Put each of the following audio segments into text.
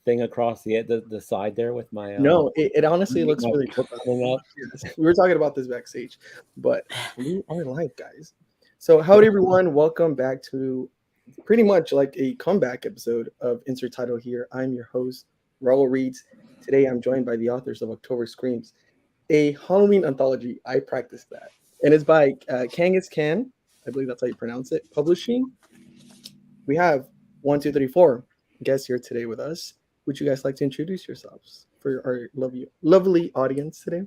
thing across the side there with my No, it honestly looks my really cool. coming up. Yes, we were talking about this backstage, but we are live, guys. So, howdy, everyone. Welcome back to pretty much like a comeback episode of Insert Title here. I'm your host, Raul Reads. Today, I'm joined by the authors of October Screams, a Halloween anthology. I practiced that. And it's by Kangas Can. I believe that's how you pronounce it. Publishing. We have one, two, three, four guests here today with us. Would you guys like to introduce yourselves for our lovely audience today?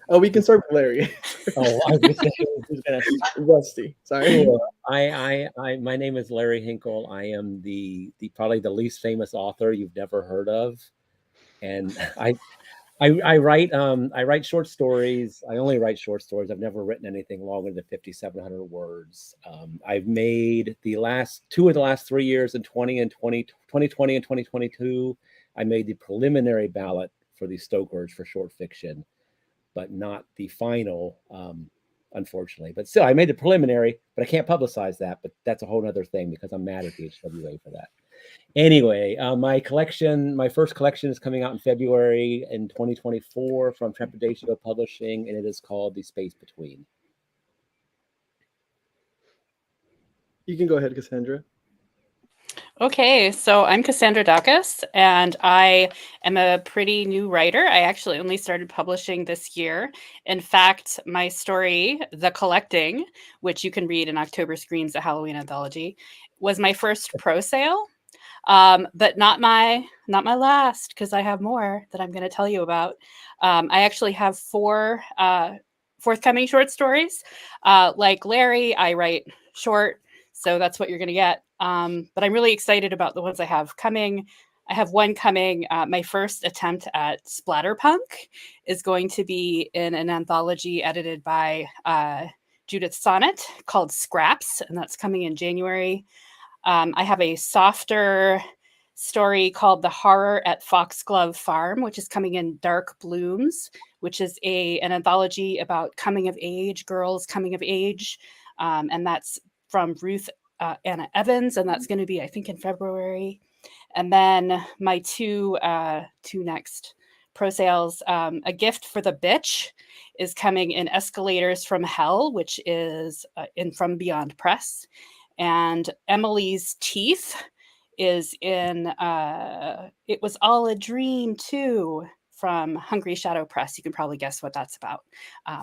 Oh, we can start with Larry. Oh, I was gonna say, who's gonna Rusty. Sorry. Sure. My name is Larry Hinkle. I am the probably the least famous author you've never heard of, and I write short stories. I only write short stories. I've never written anything longer than 5,700 words. I've made the last 3 years in 2020 and 2022. I made the preliminary ballot for the Stokers for short fiction, but not the final, unfortunately. But still, I made the preliminary, but I can't publicize that. But that's a whole other thing because I'm mad at the HWA for that. Anyway, my first collection is coming out in February in 2024 from Trepidatio Publishing, and it is called The Space Between. You can go ahead, Cassandra. Okay, so I'm Cassandra Dacus, and I am a pretty new writer. I actually only started publishing this year. In fact, my story, The Collecting, which you can read in October Screams, a Halloween anthology, was my first pro sale, but not my last, because I have more that I'm going to tell you about. I actually have four forthcoming short stories. Like Larry, I write short, so that's what you're going to get. But I'm really excited about the ones I have coming. I have one coming. My first attempt at splatterpunk is going to be in an anthology edited by Judith Sonnet called Scraps, and that's coming in January. I have a softer story called The Horror at Foxglove Farm, which is coming in Dark Blooms, which is an anthology about coming of age, girls coming of age. And that's from Ruth Anna Evans, and that's going to be, I think, in February. And then my two next pro sales, A Gift for the Bitch is coming in Escalators from Hell, which is in From Beyond Press. And Emily's Teeth is in It Was All a Dream too, from Hungry Shadow Press. You can probably guess what that's about.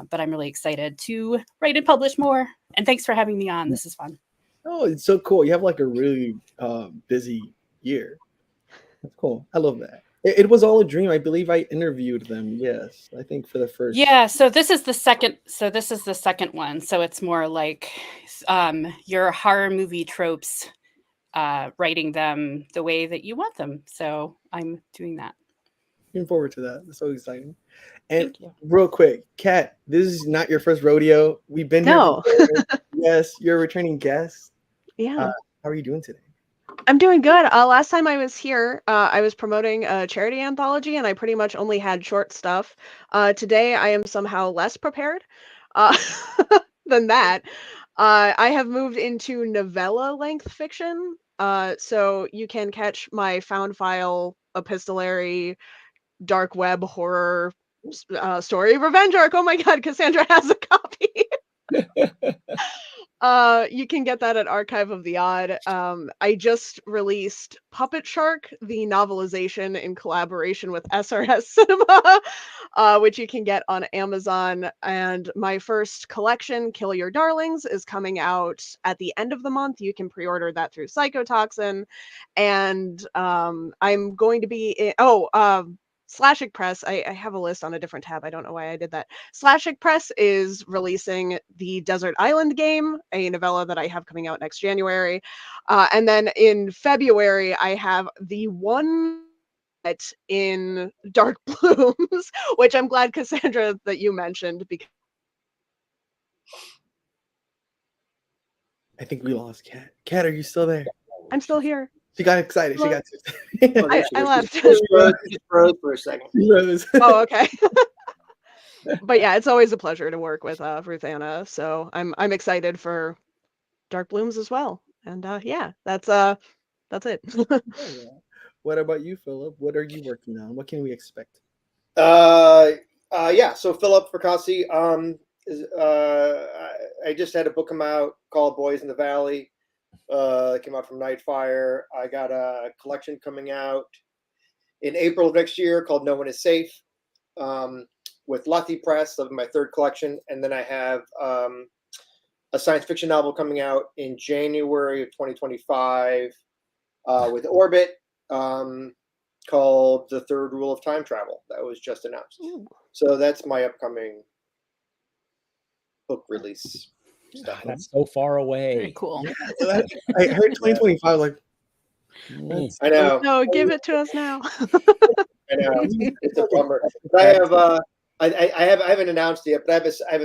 But I'm really excited to write and publish more. And thanks for having me on. This is fun. Oh, it's so cool. You have like a really busy year. That's cool. I love that. It was all a dream. I believe I interviewed them. Yes, I think for the first. Yeah, so this is the second one. So it's more like your horror movie tropes, writing them the way that you want them. So I'm doing that. Looking forward to that. That's so exciting. And real quick, Kat, this is not your first rodeo. We've been here before. Yes, you're a returning guest. Yeah. How are you doing today? I'm doing good. Last time I was here, I was promoting a charity anthology, and I pretty much only had short stuff. Today, I am somehow less prepared than that. I have moved into novella-length fiction, so you can catch my found file, epistolary, dark web horror story, Revenge Arc. Oh my god, Cassandra has a copy. You can get that at Archive of the Odd. I just released Puppet Shark, the novelization in collaboration with SRS Cinema, which you can get on Amazon. And my first collection, Kill Your Darlings, is coming out at the end of the month. You can pre-order that through Psychotoxin. And I'm going to be Slashik Press, I have a list on a different tab. I don't know why I did that. Slashik Press is releasing the Desert Island Game, a novella that I have coming out next January. And then in February, I have the one in Dark Blooms, which I'm glad, Cassandra, that you mentioned. Because I think we lost Kat. Kat, are you still there? I'm still here. She got excited. Hello? She got too I left. She froze for a second. She rose. Oh, okay. But yeah, it's always a pleasure to work with Ruth Anna. So I'm excited for Dark Blooms as well. And yeah, that's That's it. Oh, yeah. What about you, Philip? What are you working on? What can we expect? Yeah. So Philip Fracassi, I just had a book come out called Boys in the Valley. It came out from Nightfire. I got a collection coming out in April of next year called No One Is Safe, with Lucky Press of my third collection, and then I have a science fiction novel coming out in January of 2025 with Orbit, called The Third Rule of Time Travel. That was just announced. Ooh. So that's my upcoming book release stuff. That's so far Very away. cool. I heard 2025, like, Mm. I know. No, give it to us now. I know. It's a bummer. But I have I haven't announced it yet, but I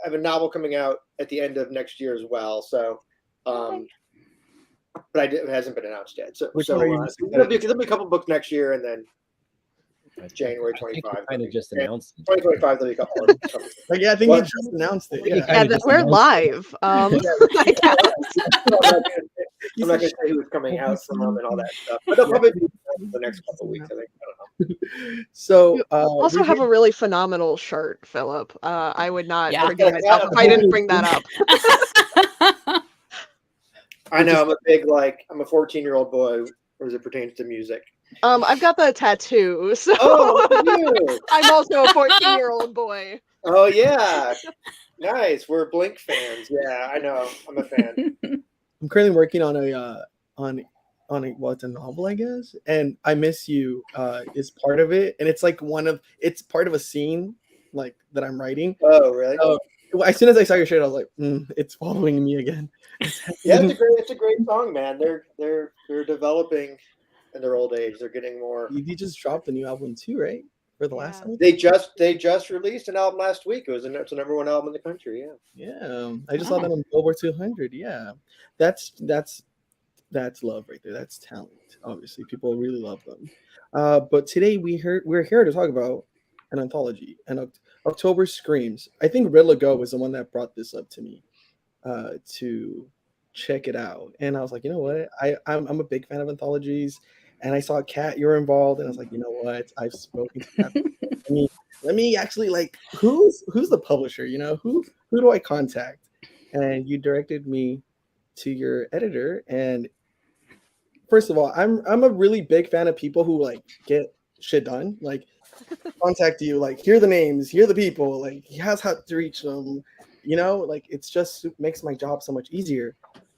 have a novel coming out at the end of next year as well. So, but it hasn't been announced yet. So, Which one are you there'll be a couple books next year, and then January I think 25. kind of just announced it. 2025, there'll be a couple more. like, yeah, I think What? you just announced it. I think Yeah. you kinda just We're announced live. I guess. I'm not going to say who's coming out from them and all that stuff, but they'll probably be the next couple of weeks. I think. I don't know. So, Also we have a really phenomenal shirt, Philip. I would not Yeah. forgive myself if I didn't bring that up. I know. I'm a 14-year-old boy as it pertains to music. I've got the tattoo, so Oh, look at you. I'm also a 14-year-old boy. Oh yeah, nice. We're Blink fans. Yeah, I know. I'm a fan. I'm currently working on a it's a novel, I guess, and I Miss You is part of it, and it's like it's part of a scene like that I'm writing. Oh really? So, as soon as I saw your shirt, I was like, it's following me again. Yeah, it's a great song, man. They're developing in their old age. They're getting more. You just dropped a new album too, right? For the last time. They just released an album last week. It's the number one album in the country. Yeah. Yeah, I just saw that on Billboard 200. Yeah, that's love right there. That's talent. Obviously, people really love them. But today we're here to talk about an anthology, and October Screams. I think Red Go was the one that brought this up to me to check it out, and I was like, you know what, I'm a big fan of anthologies, and I saw Kat, you're involved, and I was like, you know what, I've spoken to Kat. Let me actually, like, who's the publisher? You know, who do I contact? And you directed me to your editor. And first of all, I'm a really big fan of people who like get shit done. Like, contact you, like, here are the names, here are the people, like, he has how to reach them. You know, like, it's just makes my job so much easier.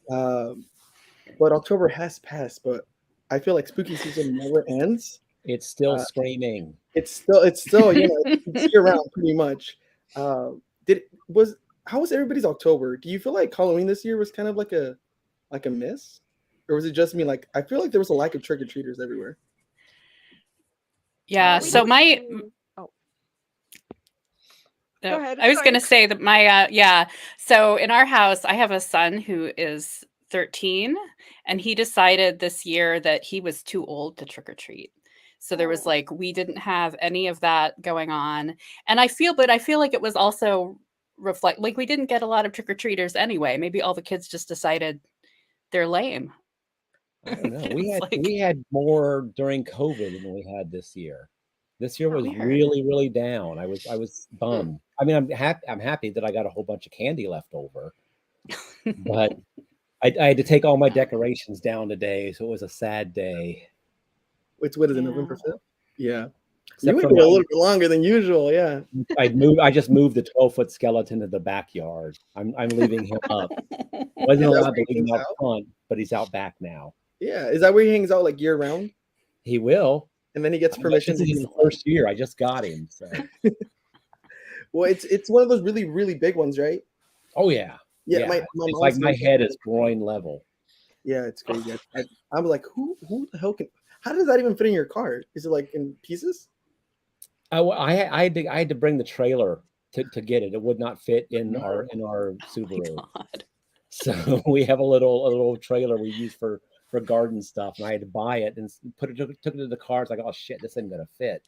But October has passed, but I feel like spooky season never ends. It's still screaming. It's still you know, it's year round pretty much. How was everybody's October? Do you feel like Halloween this year was kind of like a miss, or was it just me? Like, I feel like there was a lack of trick or treaters everywhere. Yeah. So my Go ahead. I was Sorry. going to say that my so in our house I have a son who is 13, and he decided this year that he was too old to trick or treat. So there was like, we didn't have any of that going on, and I feel like it was also like we didn't get a lot of trick or treaters anyway. Maybe all the kids just decided they're lame. I don't know. It's We had more during COVID than we had this year. This year was Weird. really, really down. I was bummed. I mean, I'm happy that I got a whole bunch of candy left over, but I had to take all my decorations down today, so it was a sad day. What is it, Yeah. November 5th? Yeah. Except You for went a little bit longer than usual, yeah. I just moved the 12-foot skeleton to the backyard. I'm leaving him up. Wasn't allowed to leave him out front, but he's out back now. Yeah. Is that where he hangs out, like, year round? He will. And then he gets permission This is his first year. I just got him. So. Well, it's one of those really, really big ones, right? Oh yeah. Yeah. My It's like my head is groin level. Yeah, it's crazy. I'm like, who the hell how does that even fit in your car? Is it like in pieces? I had to bring the trailer to get it. It would not fit in our Subaru. God. So we have a little trailer we use for garden stuff, and I had to buy it and took it to the car. It's like, oh shit, this isn't gonna fit.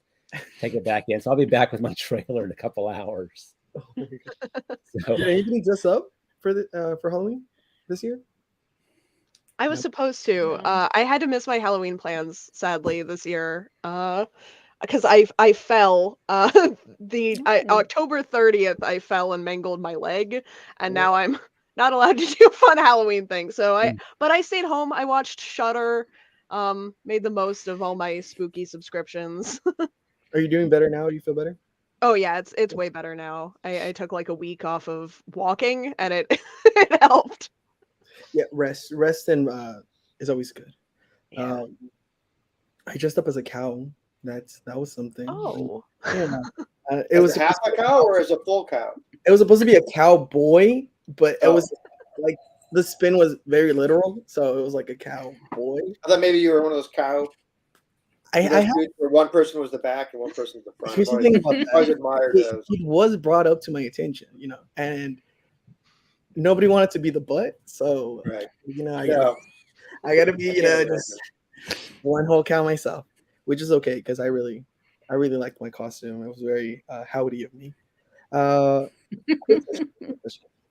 Take it back in. So I'll be back with my trailer in a couple hours. So Did anybody dress up for Halloween this year? I was supposed to. Yeah. I had to miss my Halloween plans sadly this year. Because I fell. Oh. October 30th I fell and mangled my leg, and Yeah. now I'm not allowed to do fun Halloween things. So Mm. but I stayed home. I watched Shudder. Made the most of all my spooky subscriptions. Are you doing better now? Do you feel better? Oh yeah, it's way better now. I took like a week off of walking, and it it helped. Yeah, rest and is always good. Yeah. I dressed up as a cow. That was something. Oh. Yeah, it As was a half a cow or as a full cow? it was supposed to be a cowboy, but it Oh. was like the spin was very literal, so it was like a cowboy. I thought maybe you were one of those cow. I Those have. dudes where one person was the back and one person was the front. Here's the I've thing about always that. admired It, those. it was brought up to my attention, and nobody wanted to be the butt, so Right. I gotta be, I can't just one whole cow myself, which is okay because I really liked my costume. It was very howdy of me.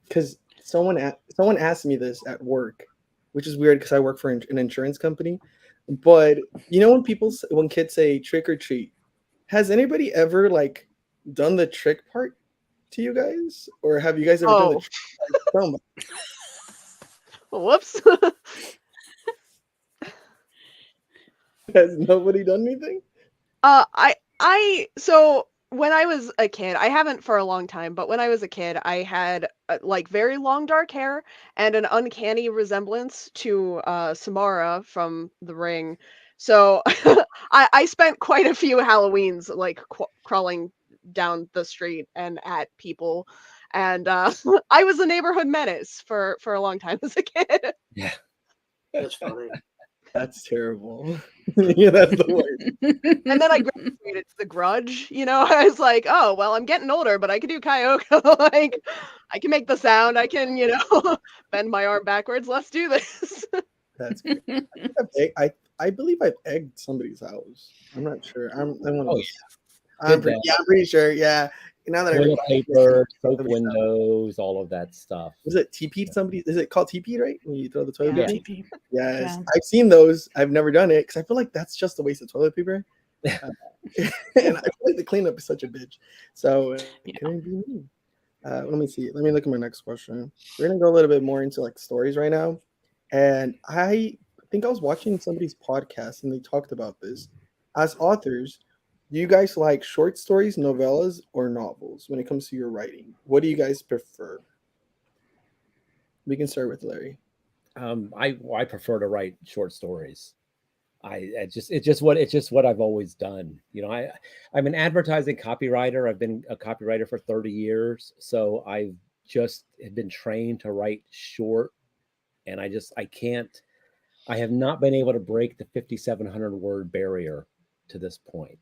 Because someone asked me this at work, which is weird because I work for an insurance company. But when kids say trick or treat, has anybody ever like done the trick part to you guys, or have you guys ever done the Oh. trick? Tell me. Whoops. Has nobody done anything? So when I was a kid, I haven't for a long time, but when I was a kid, I had like very long dark hair and an uncanny resemblance to Samara from The Ring. So I spent quite a few Halloweens like crawling down the street and at people, and I was a neighborhood menace for a long time as a kid. Yeah. That's funny. That's terrible. Yeah, that's the worst. And then I graduated to The Grudge, I was like, "Oh, well, I'm getting older, but I can do karaoke, like, I can make the sound, I can, bend my arm backwards, let's do this." That's great. I believe I've egged somebody's house. I'm not sure. I'm one of Oh, those. I'm pretty sure. Yeah. Now that I Toilet recall, paper, soap somebody's house. windows, all of that stuff. Was it TP'd somebody? Is it called TP, right? When you throw the toilet Yeah. paper? TP. Yes. Yeah. I've seen those. I've never done it because I feel like that's just a waste of toilet paper. And I feel like the cleanup is such a bitch. So it couldn't be me. Let me see. Let me look at my next question. We're gonna go a little bit more into like stories right now. And I think I was watching somebody's podcast and they talked about this. As authors, do you guys like short stories, novellas, or novels when it comes to your writing? What do you guys prefer? We can start with Larry. I prefer to write short stories. It's just what I've always done. I'm an advertising copywriter. I've been a copywriter for 30 years, so I've just have been trained to write short, and I have not been able to break the 5,700 word barrier to this point.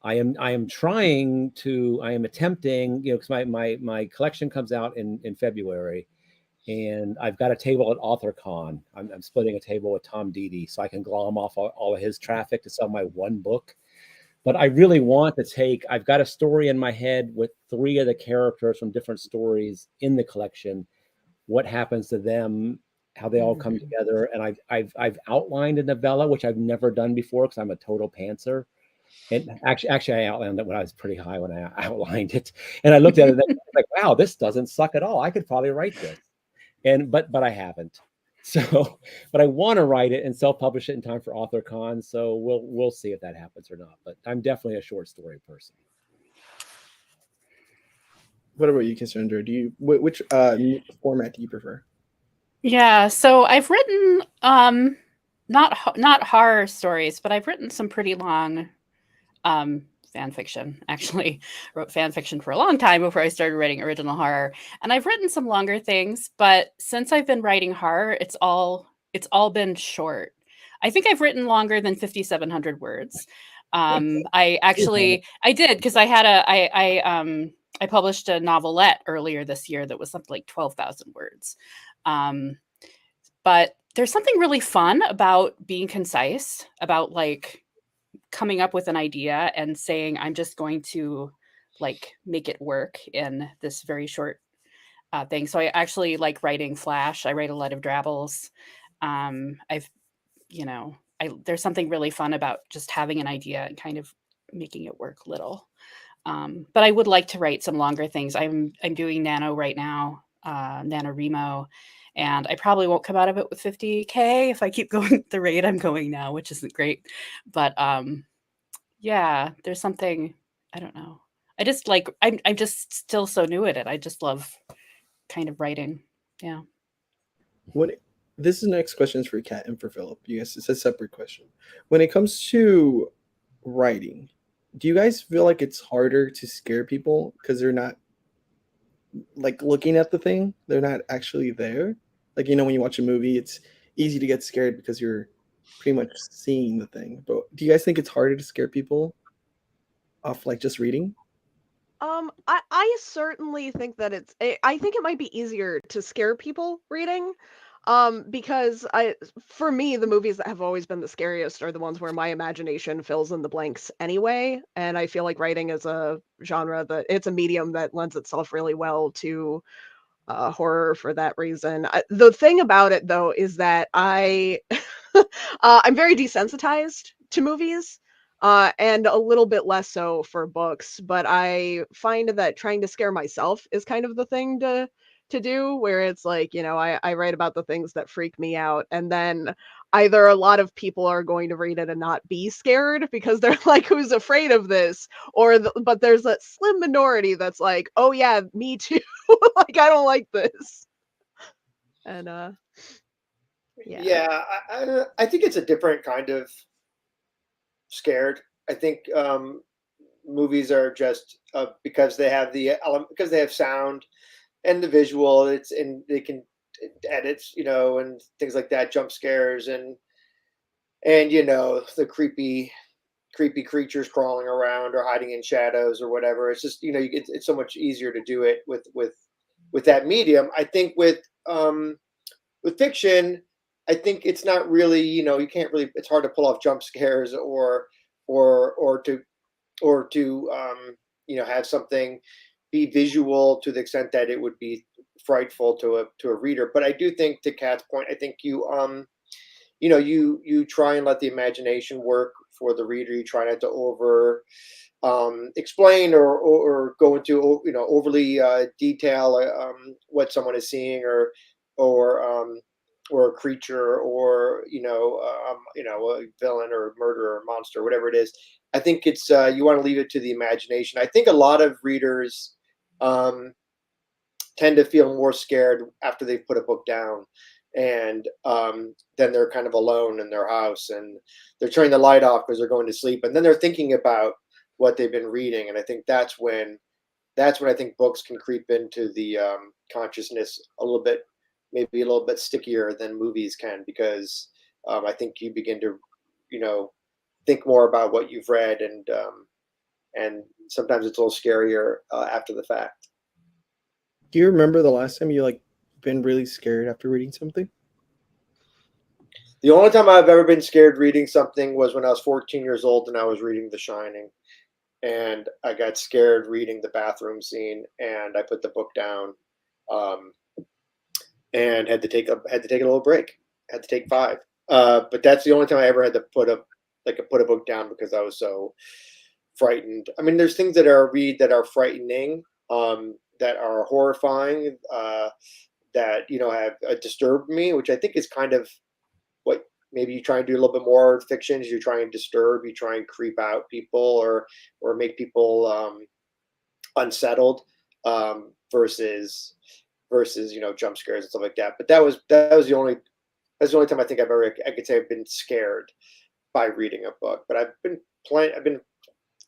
I am attempting, because my collection comes out in February, and I've got a table at AuthorCon. I'm splitting a table with Tom Dede so I can glom off all of his traffic to sell my one book. But I really want to I've got a story in my head with 3 of the characters from different stories in the collection, what happens to them, how they all come together. And I've outlined a novella, which I've never done before because I'm a total pantser. And actually, I outlined it when I was pretty high when I outlined it. And I looked at it and I was like, wow, this doesn't suck at all. I could probably write this. But I haven't. So, but I want to write it and self-publish it in time for AuthorCon. So we'll see if that happens or not. But I'm definitely a short story person. What about you, Cassandra? Which format do you prefer? Yeah, so I've written not horror stories, but I've written some pretty long fan fiction. Actually, wrote fan fiction for a long time before I started writing original horror, and I've written some longer things. But since I've been writing horror, it's all been short. I think I've written longer than 5,700 words. I did because I published a novelette earlier this year that was something like 12,000 words. But there's something really fun about being concise, about like coming up with an idea and saying, I'm just going to like make it work in this very short thing. So I actually like writing flash. I write a lot of drabbles. I've, there's something really fun about just having an idea and kind of making it work little. But I would like to write some longer things. I'm doing Nano right now, NaNoWriMo, and I probably won't come out of it with 50K if I keep going at the rate I'm going now, which isn't great. But yeah, there's something, I don't know. I just like I'm just still so new at it. I just love kind of writing. Yeah. This is the next question is for Kat and for Philip. You guys, it's a separate question. When it comes to writing, do you guys feel like it's harder to scare people because they're not like looking at the thing? They're not actually there. Like, when you watch a movie, it's easy to get scared because you're pretty much seeing the thing. But do you guys think it's harder to scare people off like just reading? I certainly think that I think it might be easier to scare people reading. Because for me, the movies that have always been the scariest are the ones where my imagination fills in the blanks anyway. And I feel like writing is a genre it's a medium that lends itself really well to horror for that reason. The thing about it though is that I'm very desensitized to movies, and a little bit less so for books. But I find that trying to scare myself is kind of the thing to do, where it's like, I write about the things that freak me out, and then either a lot of people are going to read it and not be scared because they're like, who's afraid of this? But there's a slim minority that's like, oh yeah, me too. Like, I don't like this. And yeah. Yeah, I think it's a different kind of scared. I think movies are just because they have the element, because they have sound and the visual. And they can edits, and things like that, jump scares and the creepy creatures crawling around or hiding in shadows or whatever. It's just it's so much easier to do it with that medium. I think with fiction, I think it's not really, you can't really, it's hard to pull off jump scares or to have something be visual to the extent that it would be frightful to a reader. But I do think, to Kat's point, I think you try and let the imagination work for the reader. You try not to over explain or go into overly detail what someone is seeing or or a creature or a villain or a murderer or monster, whatever it is. I think it's you want to leave it to the imagination. I think a lot of readers tend to feel more scared after they've put a book down, and then they're kind of alone in their house and they're turning the light off because they're going to sleep, and then they're thinking about what they've been reading. And I think that's when I think books can creep into the consciousness a little bit, maybe a little bit stickier than movies can, because I think you begin to think more about what you've read, and sometimes it's a little scarier after the fact. Do you remember the last time you like been really scared after reading something? The only time I've ever been scared reading something was when I was 14 years old and I was reading The Shining, and I got scared reading the bathroom scene, and I put the book down, and had to take a little break. Had to take 5. But that's the only time I ever had to put a book down because I was so frightened. I mean, there's things that that are frightening, that are horrifying, that have disturbed me, which I think is kind of what maybe you try and do a little bit more fiction. Is you try and disturb, you try and creep out people or make people unsettled, versus jump scares and stuff like that. But that was the only time I think I could say I've been scared by reading a book. But I've been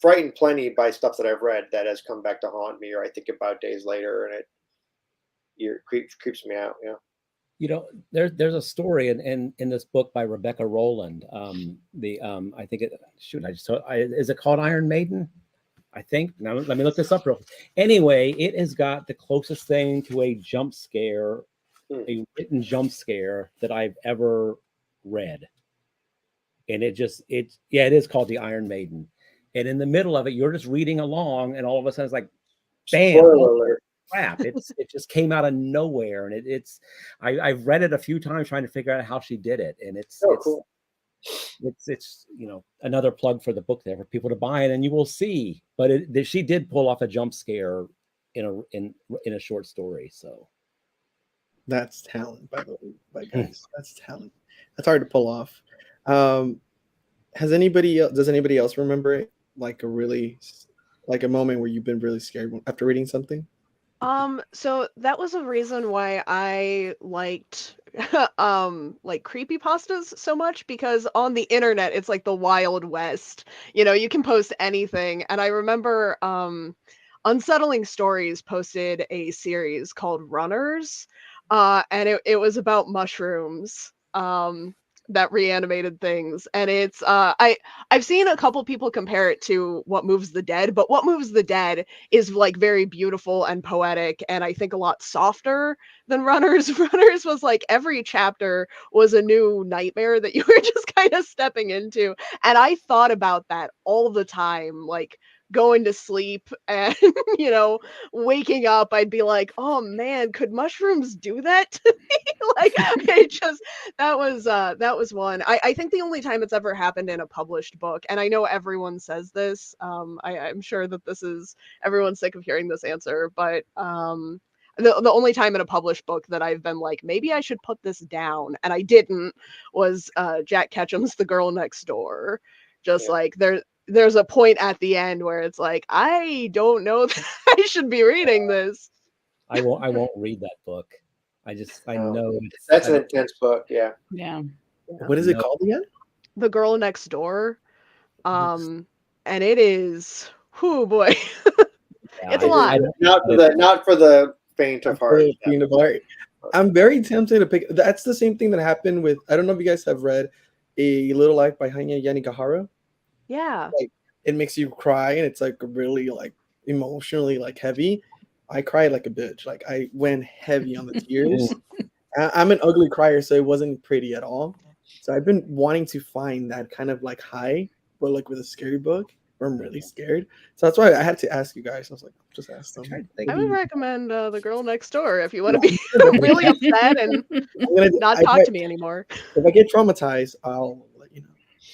frightened plenty by stuff that I've read that has come back to haunt me, or I think about days later, and it creeps me out. Yeah. There's a story in this book by Rebecca Rowland. I think is it called Iron Maiden? I think. Now let me look this up real quick. Anyway, it has got the closest thing to a jump scare, a written jump scare that I've ever read. And it is called the Iron Maiden. And in the middle of it, you're just reading along, and all of a sudden it's like, bam! Spoiler alert. crap. It just came out of nowhere, and I've read it a few times trying to figure out how she did it, and Cool. it's another plug for the book there for people to buy it, and you will see. But she did pull off a jump scare in a short story. So That's talent, by the way, guys. That's talent. That's hard to pull off. Does anybody else remember it like a moment where you've been really scared after reading something? So that was a reason why I liked like creepypastas so much, because on the internet it's like the Wild West. You can post anything. And I remember Unsettling Stories posted a series called Runners, and it was about mushrooms. That reanimated things, and it's I've seen a couple people compare it to What Moves the Dead, but What Moves the Dead is like very beautiful and poetic, and I think a lot softer than Runners. Runners was like every chapter was a new nightmare that you were just kind of stepping into, and I thought about that all the time, like going to sleep and waking up. I'd be like, oh man, could mushrooms do that to me? Like, it just that was one. I think the only time it's ever happened in a published book, and I know everyone says this. I'm sure that everyone's sick of hearing this answer, but the only time in a published book that I've been like, maybe I should put this down, and I didn't, was Jack Ketchum's The Girl Next Door. Just like there's a point at the end where it's like, I don't know that I should be reading this. I won't read that book. I know That's an intense book. Yeah. Yeah. What is it called again? The Girl Next Door. And it is, whoo boy, it's a lot. Not for the faint of heart. Faint of heart. I'm very tempted to pick. That's the same thing that happened with. I don't know if you guys have read A Little Life by Hanya Yanagihara. Yeah. Like, it makes you cry, and it's like really like emotionally like heavy. I cried like a bitch. Like, I went heavy on the tears. I'm an ugly crier, so it wasn't pretty at all. So I've been wanting to find that kind of like high, but like with a scary book where I'm really scared. So that's why I had to ask you guys. I was like, just ask them. I would recommend The Girl Next Door if you want to be really upset and not talk to me anymore. If I get traumatized, I'll let you know.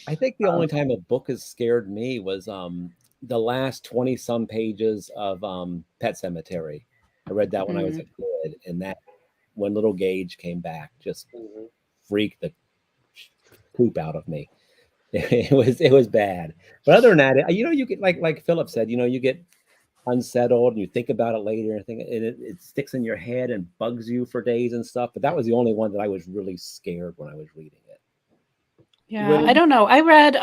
I think the only time a book has scared me was the last 20 some pages of Pet Cemetery. I read that when I was a kid, and that when little Gage came back just freaked the poop out of me. It was bad. But other than that, you get like Philip said, you get unsettled and you think about it later and it sticks in your head and bugs you for days and stuff. But that was the only one that I was really scared when I was reading it. Yeah, I don't know. I read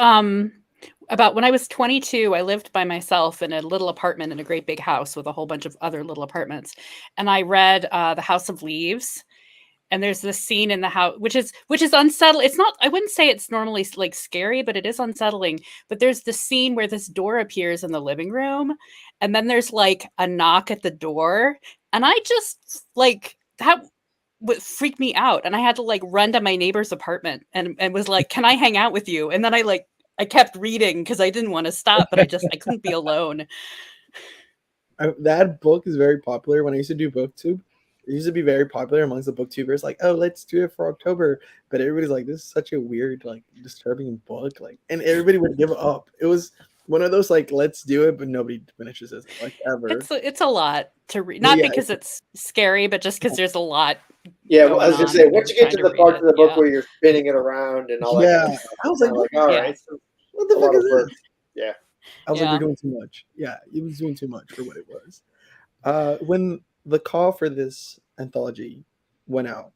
about when I was 22, I lived by myself in a little apartment in a great big house with a whole bunch of other little apartments. And I read The House of Leaves. And there's this scene in the house, which is unsettling. It's not, I wouldn't say it's normally like scary, but it is unsettling. But there's this scene where this door appears in the living room. And then there's like a knock at the door. And I just like that would freak me out. And I had to like run to my neighbor's apartment and was like, can I hang out with you? And then I kept reading because I didn't want to stop, but I couldn't be alone. That book is very popular. When I used to do BookTube, it used to be very popular amongst the booktubers. Like, oh, let's do it for October. But everybody's like, this is such a weird, like, disturbing book. Like, and everybody would give up. It was one of those like, let's do it, but nobody finishes it like ever. It's a lot to read, not because it's scary, but just because there's a lot. Yeah, well, I was gonna say, once you get to the part of the book where you're spinning it around and all that. Yeah, kind of stuff, I was like, all right, what the fuck is this? Yeah, I was like, we're doing too much. Yeah, it was doing too much for what it was. When the call for this anthology went out,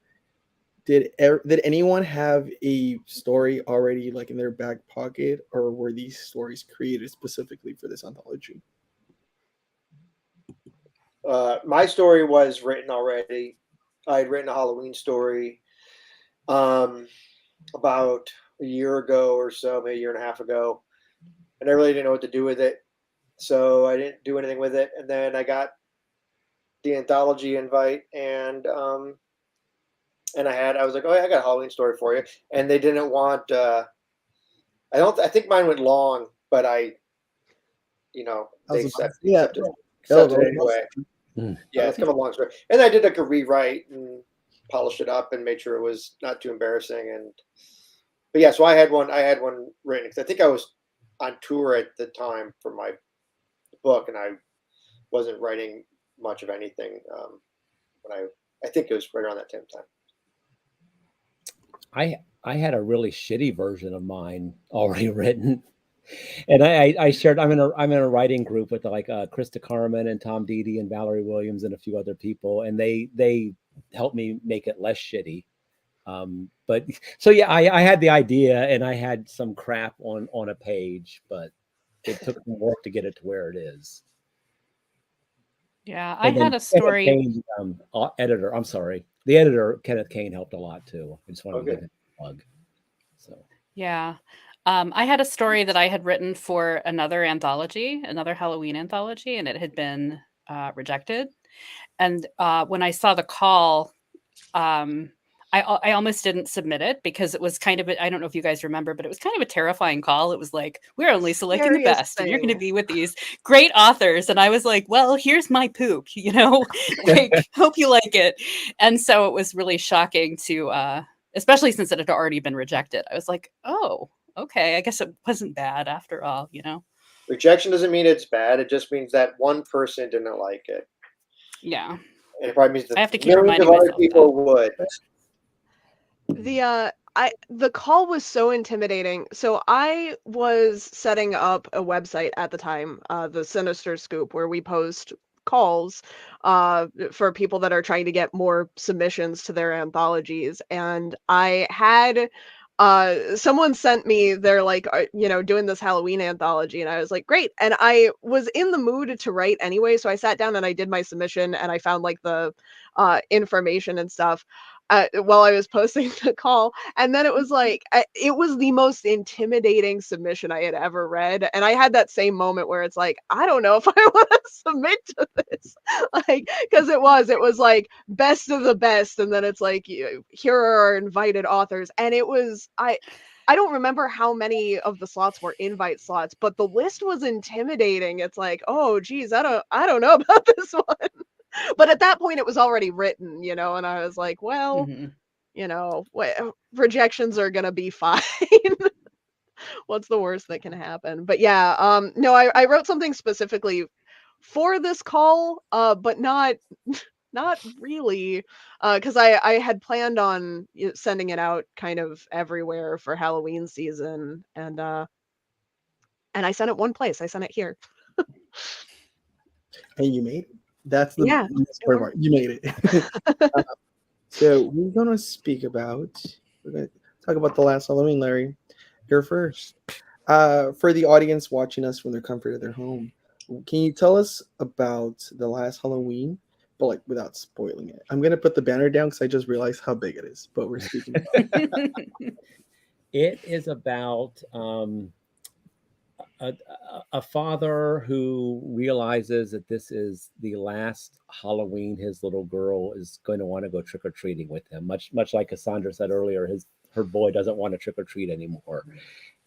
did anyone have a story already like in their back pocket, or were these stories created specifically for this anthology? My story was written already. I had written a Halloween story about a year ago or so, maybe a year and a half ago, and I really didn't know what to do with it, so I didn't do anything with it. And then I got the anthology invite, and I was like, oh yeah, I got a Halloween story for you, and they didn't want. I think mine went long, but they accepted it anyway. Yeah, it's come a long story. And I did like a rewrite and polished it up and made sure it was not too embarrassing. But yeah, so I had one written because I think I was on tour at the time for my book, and I wasn't writing much of anything when I think it was right around that same time. I had a really shitty version of mine already written, and I shared. I'm in a writing group with like Krista Carmen and Tom Dede and Valerie Williams and a few other people, and they helped me make it less shitty. But so yeah, I had the idea and I had some crap on a page, but it took some work to get it to where it is. Yeah, I And had then a story. Kane, editor, I'm sorry, the editor Kenneth Kane helped a lot too. I just wanted to give him a plug. So Yeah. I had a story that I had written for another anthology, another Halloween anthology, and it had been rejected. And when I saw the call, I almost didn't submit it because it was kind of I don't know if you guys remember, but it was kind of a terrifying call. It was like, we're only selecting the Scariest best, and you're going to thing. be with these great authors. And I was like, well, here's my poop, like, hope you like it. And so it was really shocking to, especially since it had already been rejected. I was like, oh, okay, I guess it wasn't bad after all, Rejection doesn't mean it's bad. It just means that one person didn't like it. Yeah. And it probably means I have to that keep millions of reminding other myself people would. The call was so intimidating. So I was setting up a website at the time, the Sinister Scoop, where we post calls for people that are trying to get more submissions to their anthologies. And I had someone sent me, they're like, doing this Halloween anthology, and I was like, great. And I was in the mood to write anyway, so I sat down and I did my submission, and I found like the information and stuff while I was posting the call. And then it was like, it was the most intimidating submission I had ever read. And I had that same moment where it's like, I don't know if I want to submit to this. Like, because it was like best of the best. And then it's like, here are our invited authors. And it was, I don't remember how many of the slots were invite slots, but the list was intimidating. It's like, oh, geez, I don't know about this one. But at that point, it was already written, and I was like, well, rejections are gonna be fine. What's the worst that can happen? But yeah, no, I wrote something specifically for this call, but not really, because I had planned on sending it out kind of everywhere for Halloween season, and I sent it one place. I sent it here. And you made it. That's the Yeah, best part. You made it. So we're gonna talk about the last Halloween, Larry. You're first. For the audience watching us from the comfort of their home, can you tell us about the last Halloween, but like without spoiling it? I'm gonna put the banner down because I just realized how big it is. But we're speaking about it is about a father who realizes that this is the last Halloween his little girl is going to want to go trick or treating with him. Much like Cassandra said earlier, her boy doesn't want to trick or treat anymore,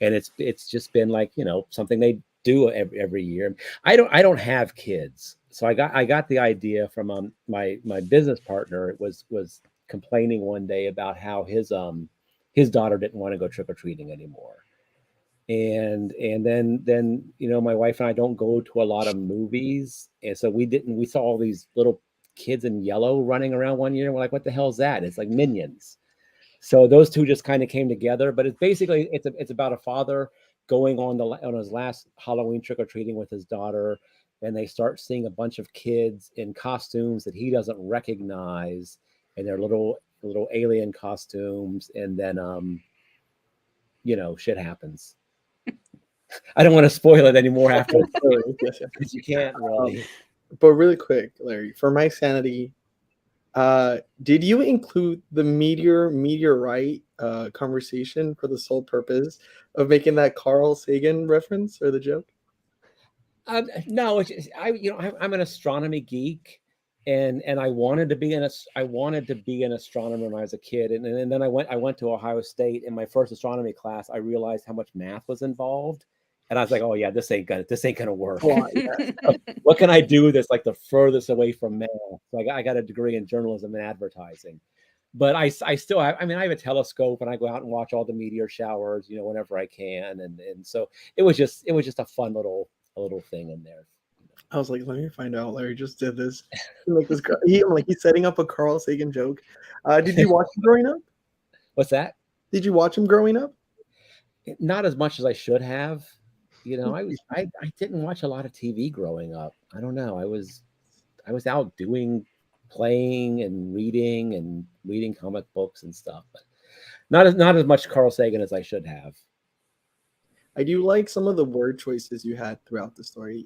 and it's just been like something they do every year. I don't have kids, so I got the idea from my business partner. It was complaining one day about how his daughter didn't want to go trick or treating anymore. And then my wife and I don't go to a lot of movies, and so we saw all these little kids in yellow running around one year, and we're like, what the hell is that? It's like Minions. So those two just kind of came together, but it's basically it's about a father going on his last Halloween trick-or-treating with his daughter, and they start seeing a bunch of kids in costumes that he doesn't recognize, and they're little alien costumes, and then shit happens. I don't want to spoil it anymore after because you can't really. But really quick, Larry, for my sanity, did you include the meteorite conversation for the sole purpose of making that Carl Sagan reference or the joke? No, I'm an astronomy geek, and I wanted to be an astronomer when I was a kid, and then I went to Ohio State. In my first astronomy class, I realized how much math was involved, And I was like, oh yeah, this ain't gonna work. Why? Yeah. What can I do that's like the furthest away from math? So I got a degree in journalism and advertising. But I still, I mean, I have a telescope and I go out and watch all the meteor showers, whenever I can. And so it was just a fun little thing in there. I was like, let me find out. Larry just did this. Like this, I'm like, he's setting up a Carl Sagan joke. Did you watch him growing up? What's that? Did you watch him growing up? Not as much as I should have. I didn't watch a lot of TV growing up. I don't know. I was out playing and reading comic books and stuff, but not as much Carl Sagan as I should have. I do like some of the word choices you had throughout the story.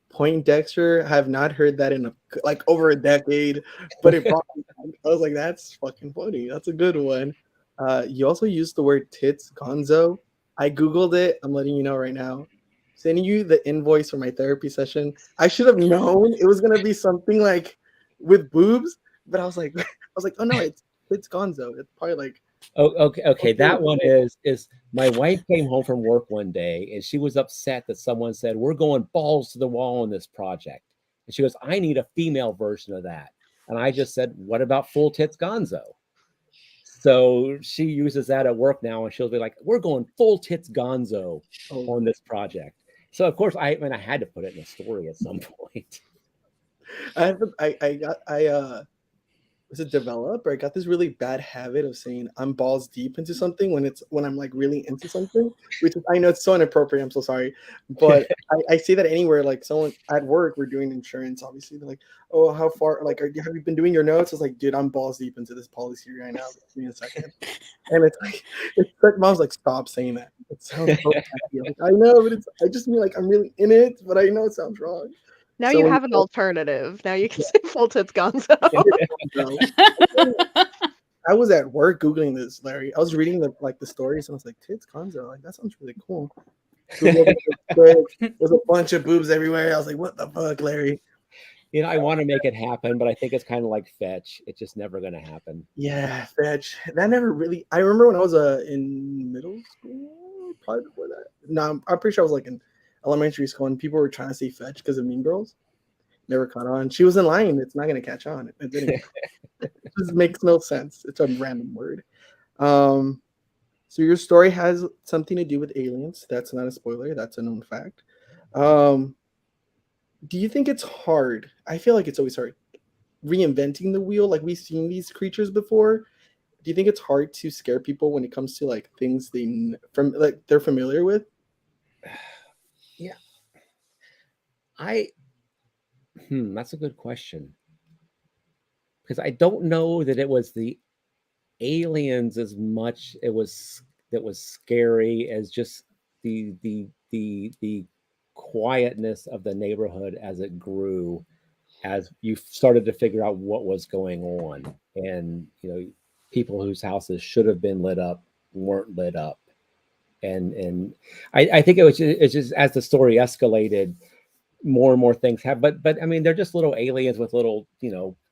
Poindexter, have not heard that in over a decade, but I was like, that's fucking funny. That's a good one. You also used the word tits gonzo. I Googled it. I'm letting you know right now. Sending you the invoice for my therapy session. I should have known it was gonna be something like with boobs, but I was like, oh no, it's gonzo. It's probably like. Oh, okay. That one is my wife came home from work one day and she was upset that someone said, we're going balls to the wall on this project. And she goes, I need a female version of that. And I just said, what about full tits gonzo? So she uses that at work now and she'll be like, we're going full tits gonzo on this project. So of course I had to put it in a story at some point. Was it develop, or I got this really bad habit of saying I'm balls deep into something when I'm like really into something, which is, I know it's so inappropriate. I'm so sorry, but I say that anywhere. Like someone at work, we're doing insurance. Obviously, they're like, "Oh, how far? Like, have you been doing your notes?" I was like, "Dude, I'm balls deep into this policy right now. Give me a second." And it's like mom's like, "Stop saying that. It sounds so happy." Like, I know, but I just mean like I'm really in it, but I know it sounds wrong. Now So you when have an alternative. Now you can say full tits gonzo. I was at work Googling this, Larry. I was reading the stories and I was like, tits gonzo. Like, that sounds really cool. There's a bunch of boobs everywhere. I was like, what the fuck, Larry? I want to make it happen, but I think it's kind of like fetch. It's just never going to happen. Yeah, fetch. That never really. I remember when I was in middle school, probably before that. No, I'm pretty sure I was like in elementary school and people were trying to say fetch because of Mean Girls. Never caught on. She was in line. It's not going to catch on. It didn't. It just makes no sense. It's a random word. So your story has something to do with aliens. That's not a spoiler. That's a known fact. Do you think it's hard? I feel like it's always hard reinventing the wheel. Like we've seen these creatures before. Do you think it's hard to scare people when it comes to like things they're familiar with? Yeah. That's a good question. Because I don't know that it was the aliens as much that was scary as just the quietness of the neighborhood as it grew, as you started to figure out what was going on, and people whose houses should have been lit up weren't lit up, and I think it's just as the story escalated, more and more things have, but I mean they're just little aliens with little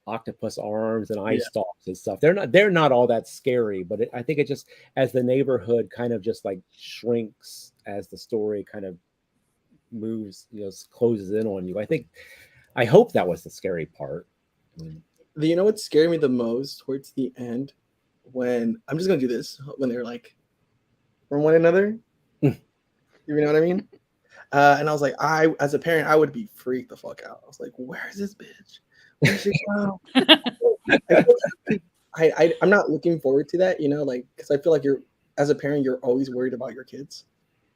octopus arms and eye stalks and stuff. They're not all that scary, but I think it just, as the neighborhood kind of just like shrinks as the story kind of moves, closes in on you. I hope that was the scary part. You know what scared me the most towards the end, when I'm just gonna do this, when they're like from one another. You know what I mean? And I was like, as a parent, I would be freaked the fuck out. I was like, where is this bitch? Where's she go? I'm not looking forward to that, because I feel like as a parent, you're always worried about your kids,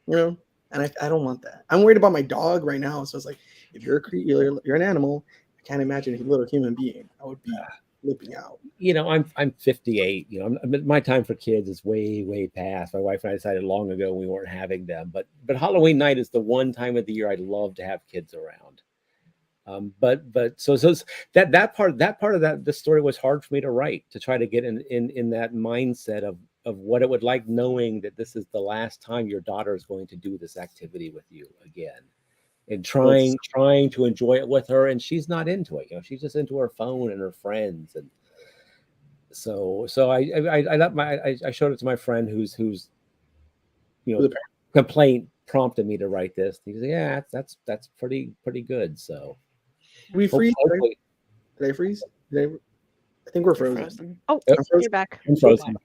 and I don't want that. I'm worried about my dog right now. So it's like, if you're an animal, I can't imagine a little human being. I would be flipping out. I'm 58. My time for kids is way past. My wife and I decided long ago we weren't having them. But Halloween night is the one time of the year I'd love to have kids around. But so that part of the story was hard for me to write, to try to get in that mindset of what it would like, knowing that this is the last time your daughter is going to do this activity with you again, and trying to enjoy it with her, and she's not into it. She's just into her phone and her friends, and so I showed it to my friend whose complaint prompted me to write this. He said, yeah, that's pretty good. So We freeze. hopefully, Did I freeze? I think we're frozen. Oh, Yep. I'm frozen. you're back. I'm frozen.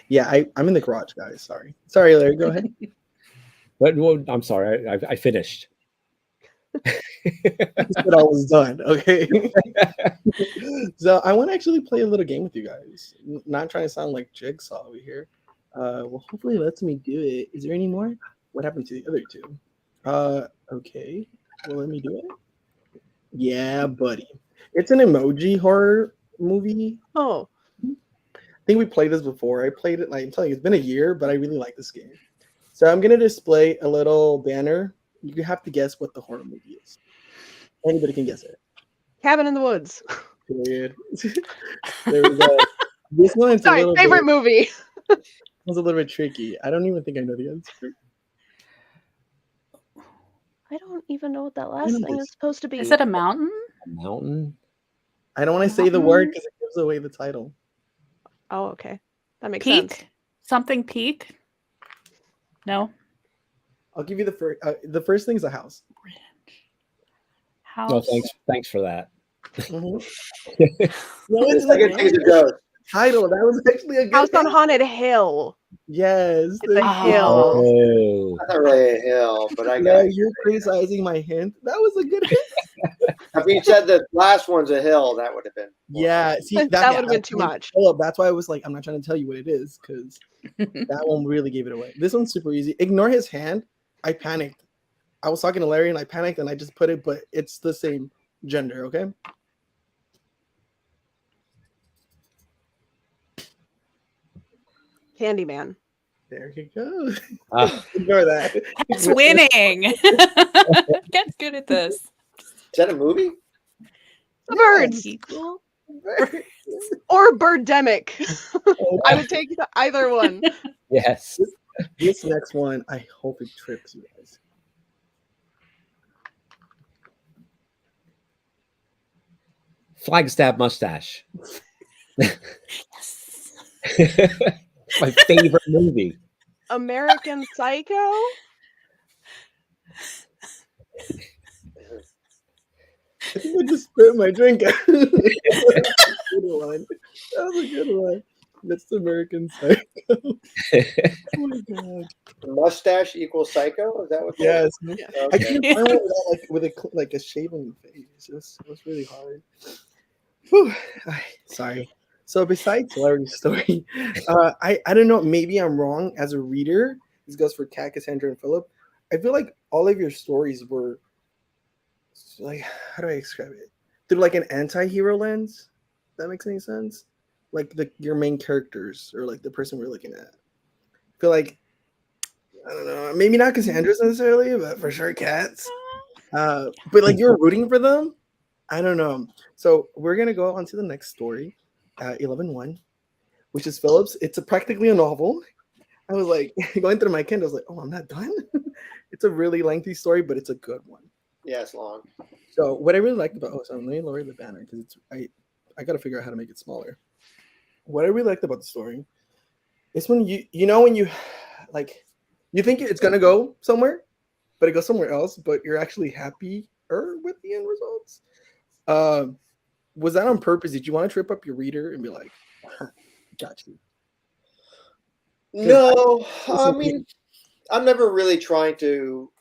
Yeah, I'm in the garage, guys. Sorry, Larry. Go ahead. But well, I'm sorry, I finished. I said I was done. Okay. So I want to actually play a little game with you guys. Not trying to sound like Jigsaw over here. Well, hopefully it lets me do it. Is there any more? What happened to the other two? Okay. Well, let me do it. Yeah, buddy. It's an emoji horror movie. Oh, I think we played this before. I played it, like I'm telling you, it's been a year, but I really like this game. So I'm gonna display a little banner. You have to guess what the horror movie is. Anybody can guess it. Cabin in the Woods. Period. There we go. This one's a Sorry, little favorite bit, movie. was a little bit tricky. I don't even think I know the answer. I don't even know what that know last thing this. is supposed to be. Is it a mountain? A mountain. I don't want to say the word because it gives away the title. Oh, okay. That makes sense. Peak? Something peak? No. I'll give you the first. The first thing is a house. House. No, thanks for that. No, The it's like second a thing is a ghost. title. That was actually a good House on hint. Haunted Hill. Yes. It's a thank you. hill. Oh, That's not really a hill, but I No, got you're criticizing my hint. That was a good hint. If you said the last one's a hill, that would have been. Yeah, see, That would have been too much. Hold up, that's why I was like, I'm not trying to tell you what it is because that one really gave it away. This one's super easy. Ignore his hand. I panicked. I was talking to Larry and I panicked and I just put it, but it's the same gender, okay? Candyman. There you go. Ah. Ignore that. It's winning. Get's good at this. Is that a movie? The birds. Equal. Or Birdemic. I would take either one. yes. This next one, I hope it trips you guys. Flagstaff mustache. Yes. My favorite movie. American Psycho? I think I just spit my drink out. That was a good one. That's the American Psycho. Oh my god. Mustache equals psycho? Is that what? Yes. Okay. I couldn't find one with a shaven face. It was really hard. Whew. Sorry. So besides Larry's story, I don't know. Maybe I'm wrong. As a reader, this goes for Kat, Cassandra, and Philip. I feel like all of your stories were like, how do I describe it? Through like an anti-hero lens. If that makes any sense? Like your main characters or like the person we're looking at. I feel like, I don't know, maybe not Cassandra's necessarily, but for sure Cats. But like you're rooting for them. I don't know. So we're gonna go on to the next story, 11-1, which is Philip's. It's practically a novel. I was like going through my Kindle. I was like, oh, I'm not done. It's a really lengthy story, but it's a good one. Yeah, it's long. So what I really liked about let me lower the banner because it's I got to figure out how to make it smaller. What I really liked about the story is when you know when you like you think it's gonna go somewhere, but it goes somewhere else, but you're actually happier with the end results. Was that on purpose? Did you want to trip up your reader and be like, got you? No, I mean, I'm never really trying to.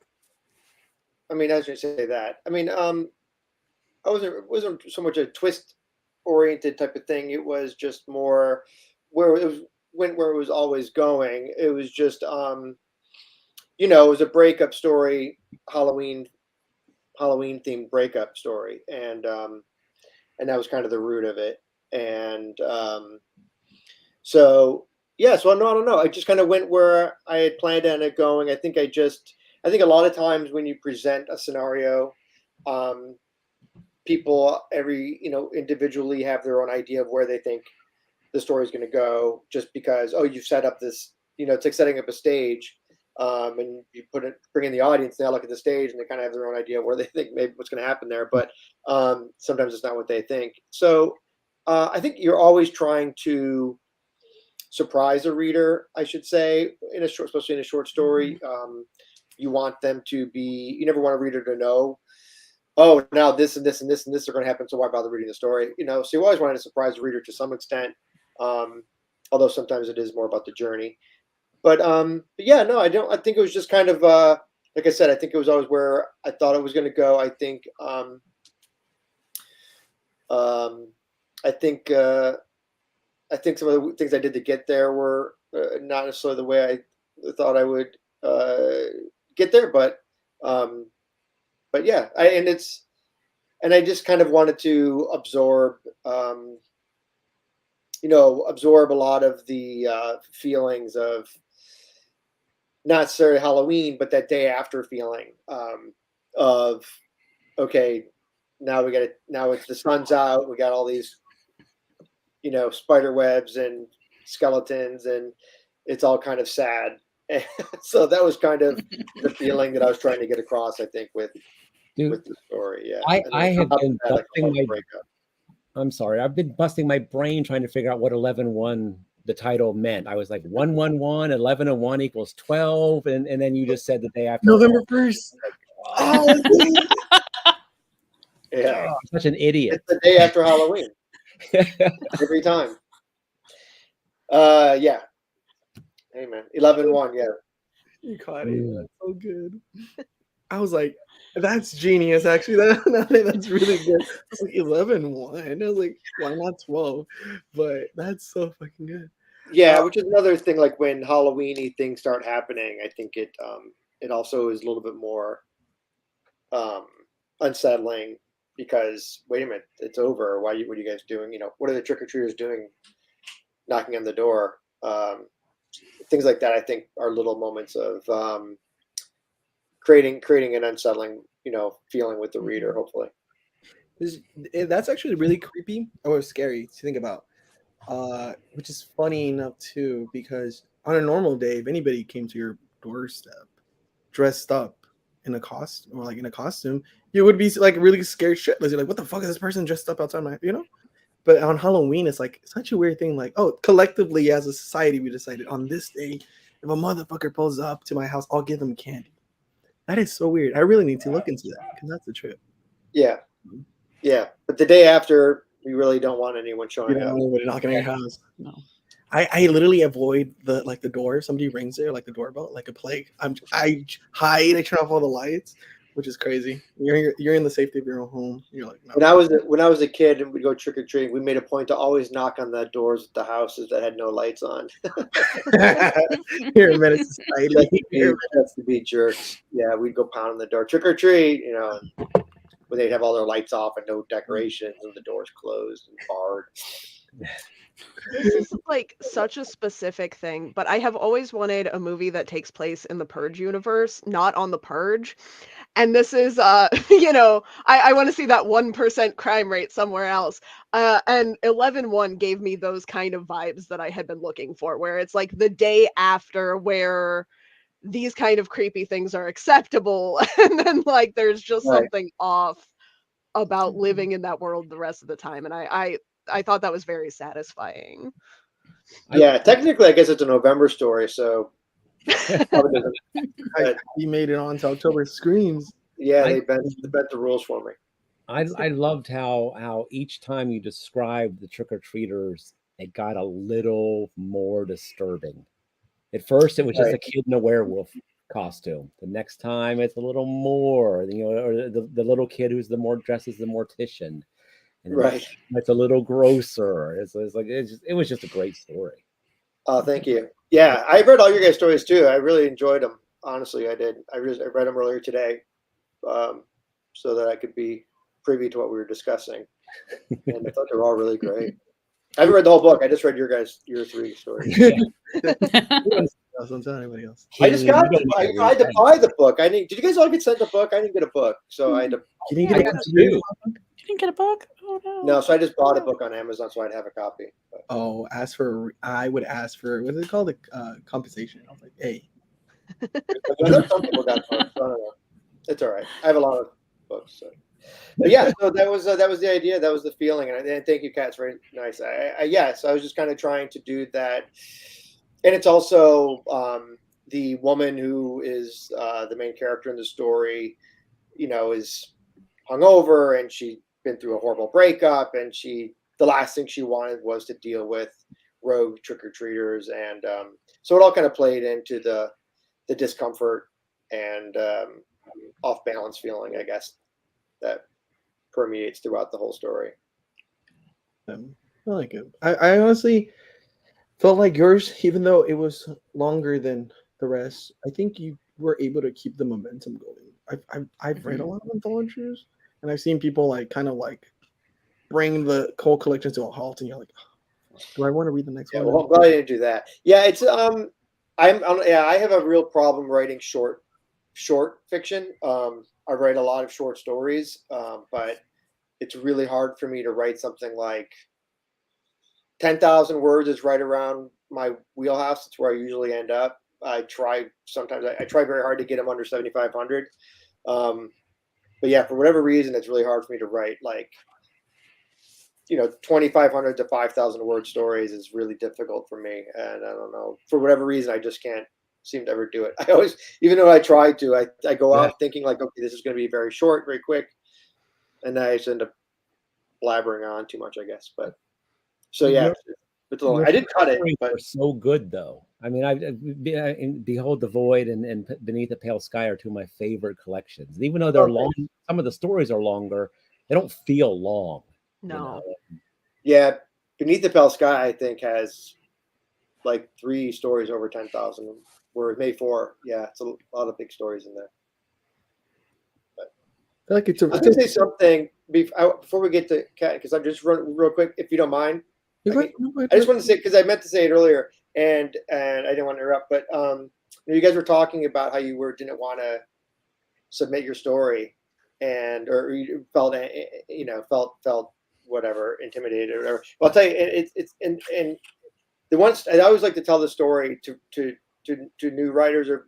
I mean, I should say that. I mean, I wasn't so much a twist oriented type of thing. It was just more where it went where it was always going. It was just it was a breakup story, Halloween themed breakup story, and that was kind of the root of it. And so yeah, so I don't know. I just kind of went where I had planned on it going. I think a lot of times when you present a scenario, people individually have their own idea of where they think the story is going to go, just because you've set up this, it's like setting up a stage, and you bring in the audience, they all look at the stage and they kind of have their own idea of where they think maybe what's going to happen there, but sometimes it's not what they think. So I think you're always trying to surprise a reader, I should say, especially in a short story. you want them to be. You never want a reader to know, oh, now this and this and this and this are going to happen, so why bother reading the story? So you always want to surprise the reader to some extent, although sometimes it is more about the journey. But yeah, no, I don't. I think it was just kind of like I said. I think it was always where I thought it was going to go. I think I think some of the things I did to get there were not necessarily the way I thought I would get there, but yeah, I just kind of wanted to absorb absorb a lot of the feelings of not necessarily Halloween, but that day after feeling of, okay, now it's the sun's out, we got all these spider webs and skeletons, and it's all kind of sad. So that was kind of the feeling that I was trying to get across, I think, with the story. Yeah, I had been busting I'm sorry, I've been busting my brain trying to figure out what 11-1 the title meant. I was like 111, 11 and 1 equals 12, and then you just said the day after November 1st. Oh, yeah, I'm such an idiot. It's the day after Halloween. Every time. Yeah. Hey man, 11-1. Yeah. You caught it. That's so good. I was like, that's genius. Actually, that's really good. I was like 11-1. I was like, why not 12? But that's so fucking good. Yeah, which is another thing. Like when Halloween-y things start happening, I think it also is a little bit more unsettling. Because wait a minute, it's over. What are you guys doing? What are the trick-or-treaters doing knocking on the door? Things like that, I think, are little moments of creating an unsettling, feeling with the reader, hopefully. That's actually really creepy or scary to think about. Which is funny enough too, because on a normal day, if anybody came to your doorstep dressed up in a costume, you would be like really scared shitless. You're like, what the fuck is this person dressed up outside my, But on Halloween, it's like such a weird thing. Like, oh, collectively as a society, we decided on this day, if a motherfucker pulls up to my house, I'll give him candy. That is so weird. I really need to look into that because that's a trip. Yeah, yeah. But the day after, you really don't want anyone showing up. Anybody knocking on your house. No. I literally avoid the door. If somebody rings there, like the doorbell, like a plague. I hide. I turn off all the lights, which is crazy. You're in the safety of your own home. You're like, no. When I was a kid and we'd go trick or treating, we made a point to always knock on the doors of the houses that had no lights on. You're a menace to society. That's to be jerks. Yeah, we'd go pound on the door, trick or treat. When they'd have all their lights off and no decorations and the doors closed and barred. This is like such a specific thing, but I have always wanted a movie that takes place in the Purge universe, not on the Purge. And this is, I want to see that 1% crime rate somewhere else. And 11-1 gave me those kind of vibes that I had been looking for, where it's like the day after where these kind of creepy things are acceptable. And then like there's just something off about living in that world the rest of the time. And I thought that was very satisfying. Yeah, technically, I guess it's a November story, so you made it on to October Screams. Yeah, they bent the rules for me. I loved how each time you described the trick-or-treaters, it got a little more disturbing. At first, it was just a kid in a werewolf costume. The next time, it's a little more, or the little kid who's dressed as the mortician. And it's a little grosser. It was just a great story. Oh, thank you. Yeah, I read all your guys' stories too. I really enjoyed them. Honestly, I did. I read them earlier today, so that I could be privy to what we were discussing. And I thought they were all really great. I haven't read the whole book. I just read your 3 stories. Don't tell anybody else. I just got. I had to buy the book. Did you guys all get sent the book? I didn't get a book, so I had to. You didn't get a book? You didn't get a book? Oh no. No, so I just bought a book on Amazon, so I'd have a copy. But. Oh, I would ask for what is it called? Compensation. I was like, hey. I know some people got books. So I don't know. It's all right. I have a lot of books. So. But yeah, so that was the idea. That was the feeling, and thank you, Kat. It's very nice. So I was just kind of trying to do that, and it's also the woman who is the main character in the story, is hungover and she'd been through a horrible breakup, and the last thing she wanted was to deal with rogue trick-or-treaters, and so it all kind of played into the discomfort and off balance feeling, I guess, that permeates throughout the whole story. I like it. I honestly felt like yours, even though it was longer than the rest, I think you were able to keep the momentum going. I've read a lot of anthologies, and I've seen people like kind of like bring the whole collection to a halt, and you're like, do I want to read the next one? Well, I'm glad I didn't do that. Yeah, it's I have a real problem writing short fiction. I write a lot of short stories, but it's really hard for me to write something like 10,000 words is right around my wheelhouse. It's where I usually end up. I try very hard to get them under 7,500. But yeah, for whatever reason, it's really hard for me to write like 2,500 to 5,000 word stories is really difficult for me. And I don't know, for whatever reason, I just can't seem to ever do it. I always, even though I try to, I go out thinking like, okay, this is going to be very short, very quick. And I just end up blabbering on too much, I guess. But so yeah, it's a little, I did cut it, but they're so good though. I mean, Behold the Void and Beneath a Pale Sky are two of my favorite collections. And even though they're long, some of the stories are longer, they don't feel long. No. Yeah, Beneath the Pale Sky, I think, has like 3 stories over 10,000. Where May 4, yeah, it's a lot of big stories in there. But I feel like it's I was going to say something before we get to Cat, because I'm just running real quick, if you don't mind. I just want to say, because I meant to say it earlier, and I didn't want to interrupt, but you guys were talking about how you didn't want to submit your story, or you felt whatever, intimidated or whatever. Well, I'll tell you, it's and the ones I always like to tell the story to new writers, or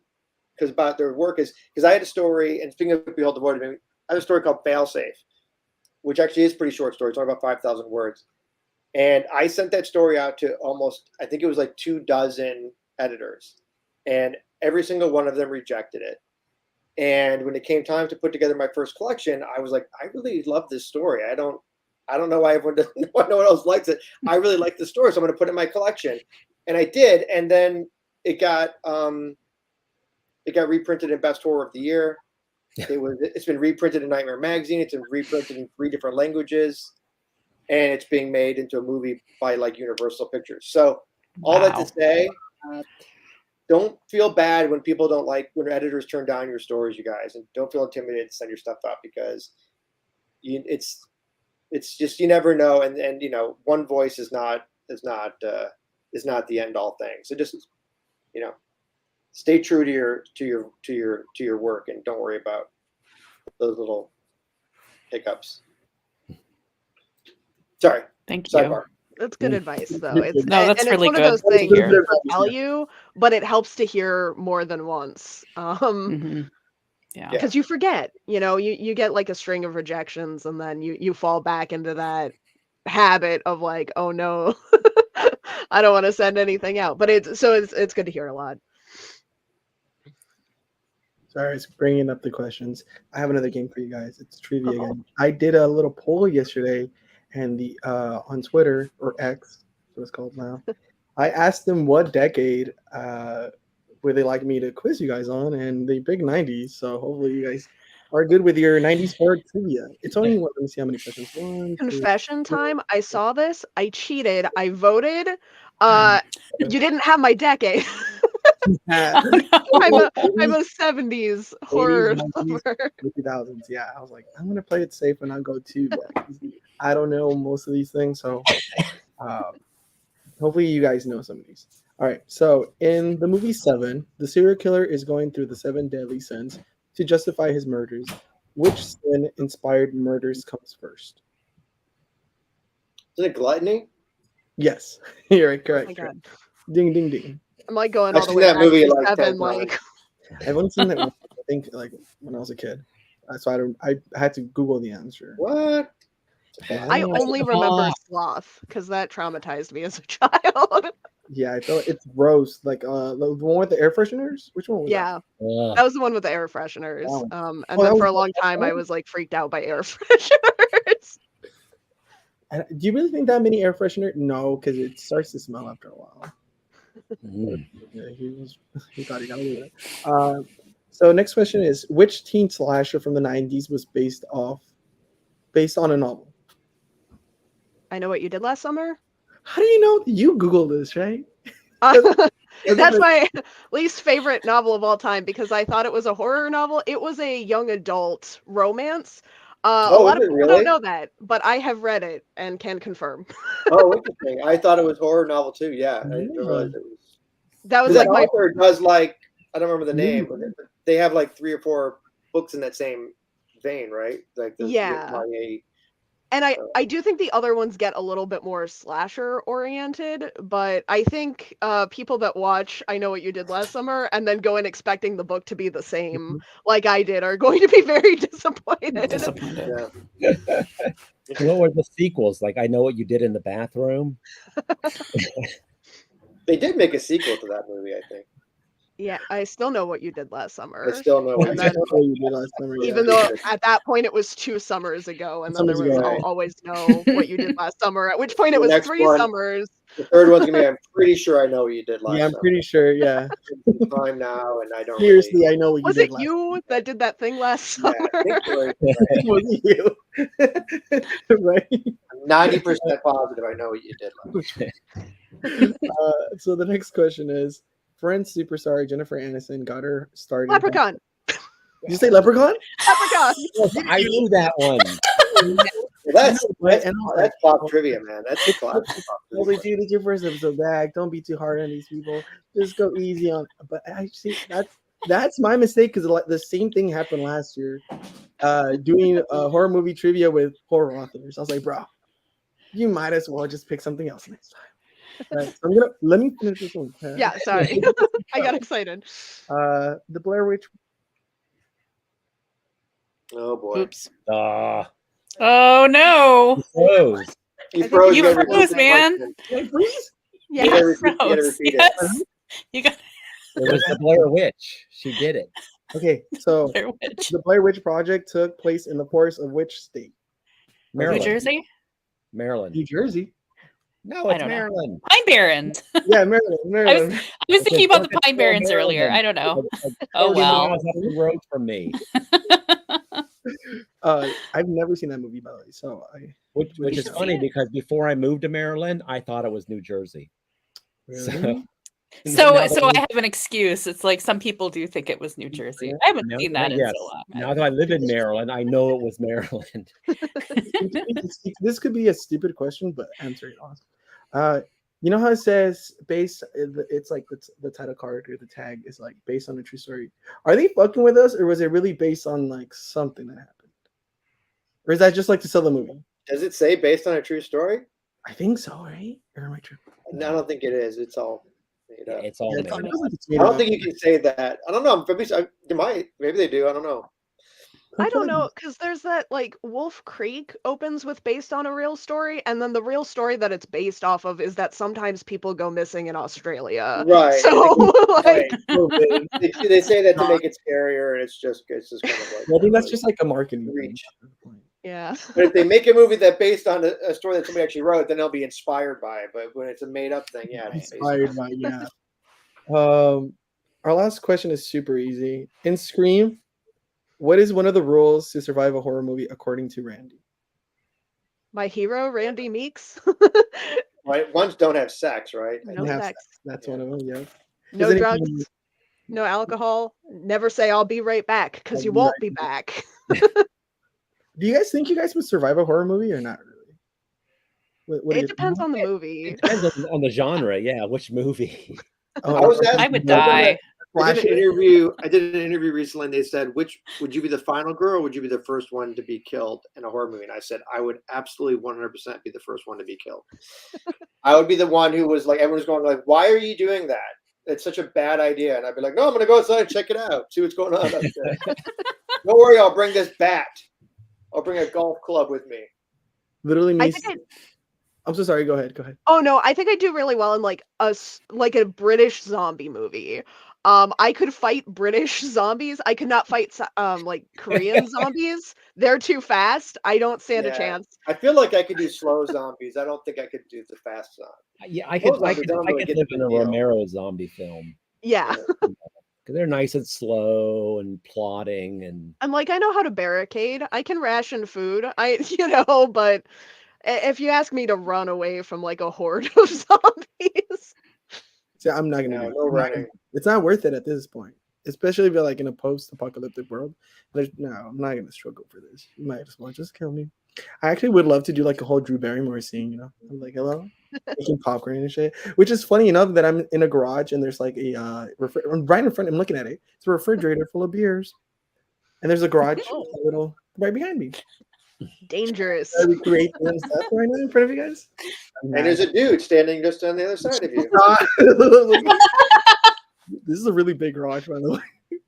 because about their work, is because I had a story, and speaking of Behold the Void, I had a story called Failsafe, which actually is a pretty short story. It's only about 5,000 words. And I sent that story out to almost, I think it was like 24 editors, and every single one of them rejected it. And when it came time to put together my first collection, I was like, I really love this story. I don't know why everyone doesn't, no one else likes it. I really like the story, so I'm going to put it in my collection. And I did, and then it got reprinted in Best Horror of the Year. It's been reprinted in Nightmare Magazine. It's been reprinted in 3 different languages. And it's being made into a movie by like Universal Pictures. So all that to say, don't feel bad when people don't like, when editors turn down your stories, you guys, and don't feel intimidated to send your stuff out, because it's just, you never know, and one voice is not the end all thing. So just stay true to your work, and don't worry about those little hiccups. Sorry. Thank you. Sidebar. That's good advice, though. That's really one good. of those things people tell you, but it helps to hear more than once. Yeah, because you forget. You get like a string of rejections, and then you fall back into that habit of like, oh no, I don't want to send anything out. But it's good to hear a lot. Sorry, it's bringing up the questions. I have another game for you guys. It's trivia again. I did a little poll yesterday, and the on Twitter, or X, what it's called now. I asked them what decade would they like me to quiz you guys on, and they picked 90s. So hopefully you guys are good with your 90s part trivia. It's only let me see how many questions. Confession time. I saw this. I cheated. I voted. You didn't have my decade. I'm a 70s horror 80s, 90s, lover. 2000s. Yeah, I was like, I'm gonna play it safe and not go too bad. I don't know most of these things, so hopefully you guys know some of these. All right, so in the movie Seven, the serial killer is going through the 7 deadly sins to justify his murders. Which sin inspired murders comes first? Is it gluttony? Yes, you're correct. Oh my God. Ding, ding, ding. I'm like going I've all the seen way that back movie to like 10 7. times. I've only seen that one, I think, like when I was a kid. So I had to Google the answer. What? I only remember Sloth because that traumatized me as a child. Yeah, I felt it's gross. Like the one with the air fresheners. Which one was Yeah, Ugh. that was the one with the air fresheners. Wow. And Oh, that then for was a long the time, I one? was like freaked out by air fresheners. Do you really think that many air freshener? No, because it starts to smell after a while. Mm. Yeah, he thought he got away with it. So next question is: which teen slasher from the '90s was based on a novel? I Know What You Did Last Summer. How do you know? You Googled this, right? That's my least favorite novel of all time because I thought it was a horror novel. It was a young adult romance. A Oh, lot is of it people don't really? know that, but I have read it and can confirm. Oh, interesting. I thought it was horror novel too. Yeah, I didn't Yeah. realize it was. That was Because like that my author does like I don't remember the name, Mm. but they have like 3 or 4 books in that same vein, right? Like the yeah. YA. And I do think the other ones get a little bit more slasher oriented, but I think people that watch I Know What You Did Last Summer and then go in expecting the book to be the same like I did are going to be very disappointed. Disappointed. Yeah. What were the sequels? Like I Know What You Did in the Bathroom. They did make a sequel to that movie, I think. Yeah, I still know what you did last I summer. still know. And then Oh, you did last summer, yeah. even though at that point it was 2 summers ago, and then there Summers was ago, I'll right. always know what you did last summer, at which point it The was next 3 one- summers. The third one's gonna be. I'm pretty sure I know what you did last. Yeah, I'm summer. pretty sure. Yeah. It's time now, and I don't. Seriously, I know what Was you it did last you that did that thing last Really, summer? yeah, I think it was It was you. Right? 90% positive. I know what you did last. So the next question is: Friends superstar Jennifer Aniston got her start in. Leprechaun. Did you say Leprechaun? Leprechaun. I knew that one. That's Right, and I was like, pop trivia, man. That's classic pop Holy trivia. dude, it's your first episode back. Don't be too hard on these people. Just go easy on. But actually, that's my mistake because the same thing happened last year. Doing a horror movie trivia with horror authors. I was like, bro, you might as well just pick something else next time. Right, so let me finish this one. Yeah, sorry. I got excited. The Blair Witch. Oh boy. Oops. Ah, Oh no. froze. You I think froze. you gotta froze, repeat the man. question. Did I freeze? Yeah. You gotta Froze. repeat it. Yes. You got It was the Blair Witch. She did it. Okay, so Blair Witch. the Blair Witch Project took place in the forest of which state? New Maryland. Jersey? Maryland. New Jersey. No, I it's don't know. Maryland. Pine Barrens. Yeah, Maryland. I was thinking about the Pine Barrens earlier. I don't know. Oh, 30 well. miles up the road from me. I've never seen that movie, by the way. So Which is should funny see it. because before I moved to Maryland, I thought it was New Jersey. Really? So now that I we- have an excuse. It's like some people do think it was New Jersey. I haven't now seen that- that in yes. so long. Now that I live in Maryland, I know it was Maryland. This could be a stupid question, but answer it honestly. You know how it says based? It's like the title card or the tag is like based on a true story. Are they fucking with us, or was it really based on like something that happened, or is that just like to sell the movie? Does it say based on a true story? I think so, right? Or am I true? No, I don't think it is. It's all made up. It's all Yeah, made it up. feels like it's I made don't up. think you can say that. I don't know. They might. Maybe they do. I don't know. I don't know, because there's that like Wolf Creek opens with based on a real story, and then the real story that it's based off of is that sometimes people go missing in Australia. Right. So like Right. They say that to make it scarier, and it's just kind of like. Well, I think that's just like a marketing thing. Reach. yeah. But if they make a movie that based on a story that somebody actually wrote, then they'll be inspired by it. But when it's a made up thing, yeah, it's Inspired by Our last question is super easy. In Scream, what is one of the rules to survive a horror movie according to Randy? My hero, Randy Meeks. right. Ones don't have sex, right? No Have sex. That's one of them. Yeah. No Does drugs. anything- No alcohol. Never say I'll be right back, because I'll you be won't right be back. Do you guys think you guys would survive a horror movie or not really? What do you It depends on the movie. It depends on the genre. Yeah, which movie? Oh, I was like, asked- I would I've done die. I did Flash an interview. I did an interview recently, and they said, would you be the final girl, or would you be the first one to be killed in a horror movie?" And I said, I would absolutely 100% be the first one to be killed. I would be the one who was like, everyone's going like, "Why are you doing that? It's such a bad idea." And I'd be like, "No, I'm going to go outside and check it out, see what's going on." Don't worry, I'll bring this bat. I'll bring a golf club with me. literally I me. think I'm so sorry. Go ahead. Go ahead. Oh no, I think I do really well in like like a British zombie movie. I could fight British zombies. I could not fight like Korean zombies. They're too fast. I don't stand a Yeah. chance. I feel like I could do slow zombies. I don't think I could do the fast zombies. Yeah, I Slow could, I zombies, could, I don't I really could get live the in a big deal. Romero zombie film Yeah. Yeah. because they're nice and slow and plotting and I'm like, I know how to barricade. I can ration food. But if you ask me to run away from like a horde of zombies, See, I'm not gonna No, do. no running. It's not worth it at this point, especially if you're like in a post-apocalyptic world. I'm not gonna struggle for this. You might as well just kill me. I actually would love to do like a whole Drew Barrymore scene. I'm like, hello, making popcorn and shit. Which is funny enough that I'm in a garage and there's like a right in front. I'm looking at it. It's a refrigerator full of beers, and there's a garage Oh. a little right behind me. dangerous. I recreate them stuff right now in front of you guys. And there's a dude standing just on the other side of you. This is a really big garage, by the way.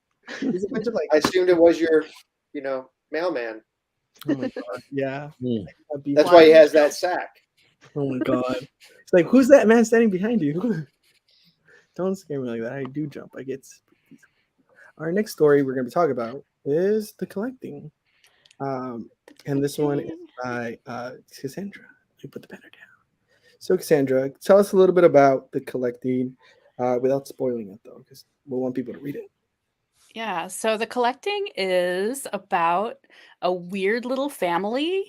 There's a bunch of like, I assumed it was your, mailman. oh my god, yeah. Hmm. That's why he has that sack. Oh my god, it's like, who's that man standing behind you? Don't scare me like that. I do jump. I get spooky. Our next story we're going to be talking about is the collecting, and this one is by Cassandra. Let me put the banner down. So Cassandra, tell us a little bit about the collecting, without spoiling it though, because we want people to read it. Yeah, so the collecting is about a weird little family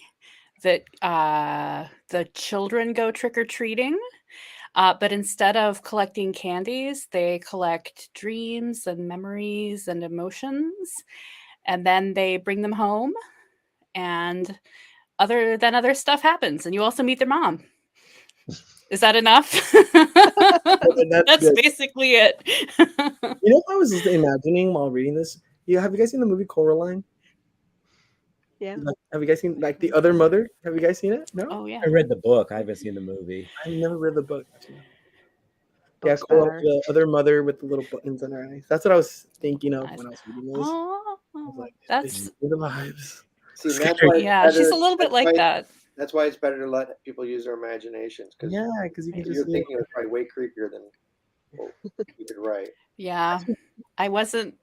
that the children go trick-or-treating, but instead of collecting candies, they collect dreams and memories and emotions, and then they bring them home, and other stuff happens, and you also meet their mom. Is that enough? That's good. basically it. You know what I was just imagining while reading this? Have you guys seen the movie Coraline? Yeah. Like, have you guys seen like The Other Mother? Have you guys seen it? No, Oh yeah. I read the book. I haven't seen the movie. I've never read the book. Yeah, Books Coraline, better. The Other Mother with the little buttons on her eyes. That's what I was thinking of Nice. when I was reading this. I was Oh, like, that's the vibes. See, and Scary. that's why it's yeah. She's a better- little bit that's like why- that. That's why it's better to let people use their imaginations, because Yeah, because you can what just you're thinking is probably way creepier than what you could write. Yeah. I wasn't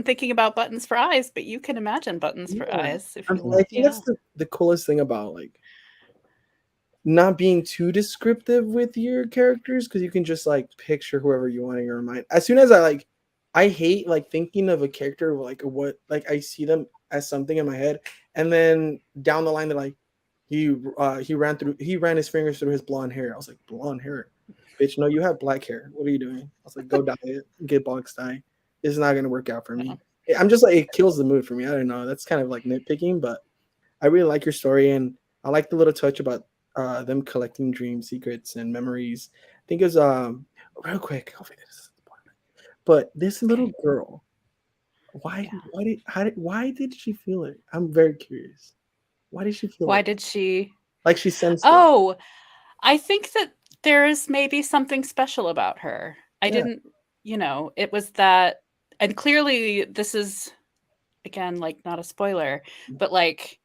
thinking about buttons for eyes, but you can imagine buttons for Yeah. eyes if I you think want. Yeah. that's the coolest thing about like not being too descriptive with your characters, because you can just like picture whoever you want in your mind. As soon as I hate like thinking of a character like what like I see them as something in my head, and then down the line they're like he ran his fingers through his blonde hair. I was like, blonde hair, bitch? No, you have black hair. What are you doing? I was like, go dye it, get box dye. It's not gonna work out for me. I'm just like, it kills the mood for me. I don't know. That's kind of like nitpicking, but I really like your story, and I like the little touch about them collecting dream secrets and memories. I think it was real quick. But this little girl, why did she feel it? I'm very curious. Why did she feel Why it? did she? Like she sensed it. Oh, I think that there's maybe something special about her. I Yeah. didn't, it was that, and clearly this is again like not a spoiler, but like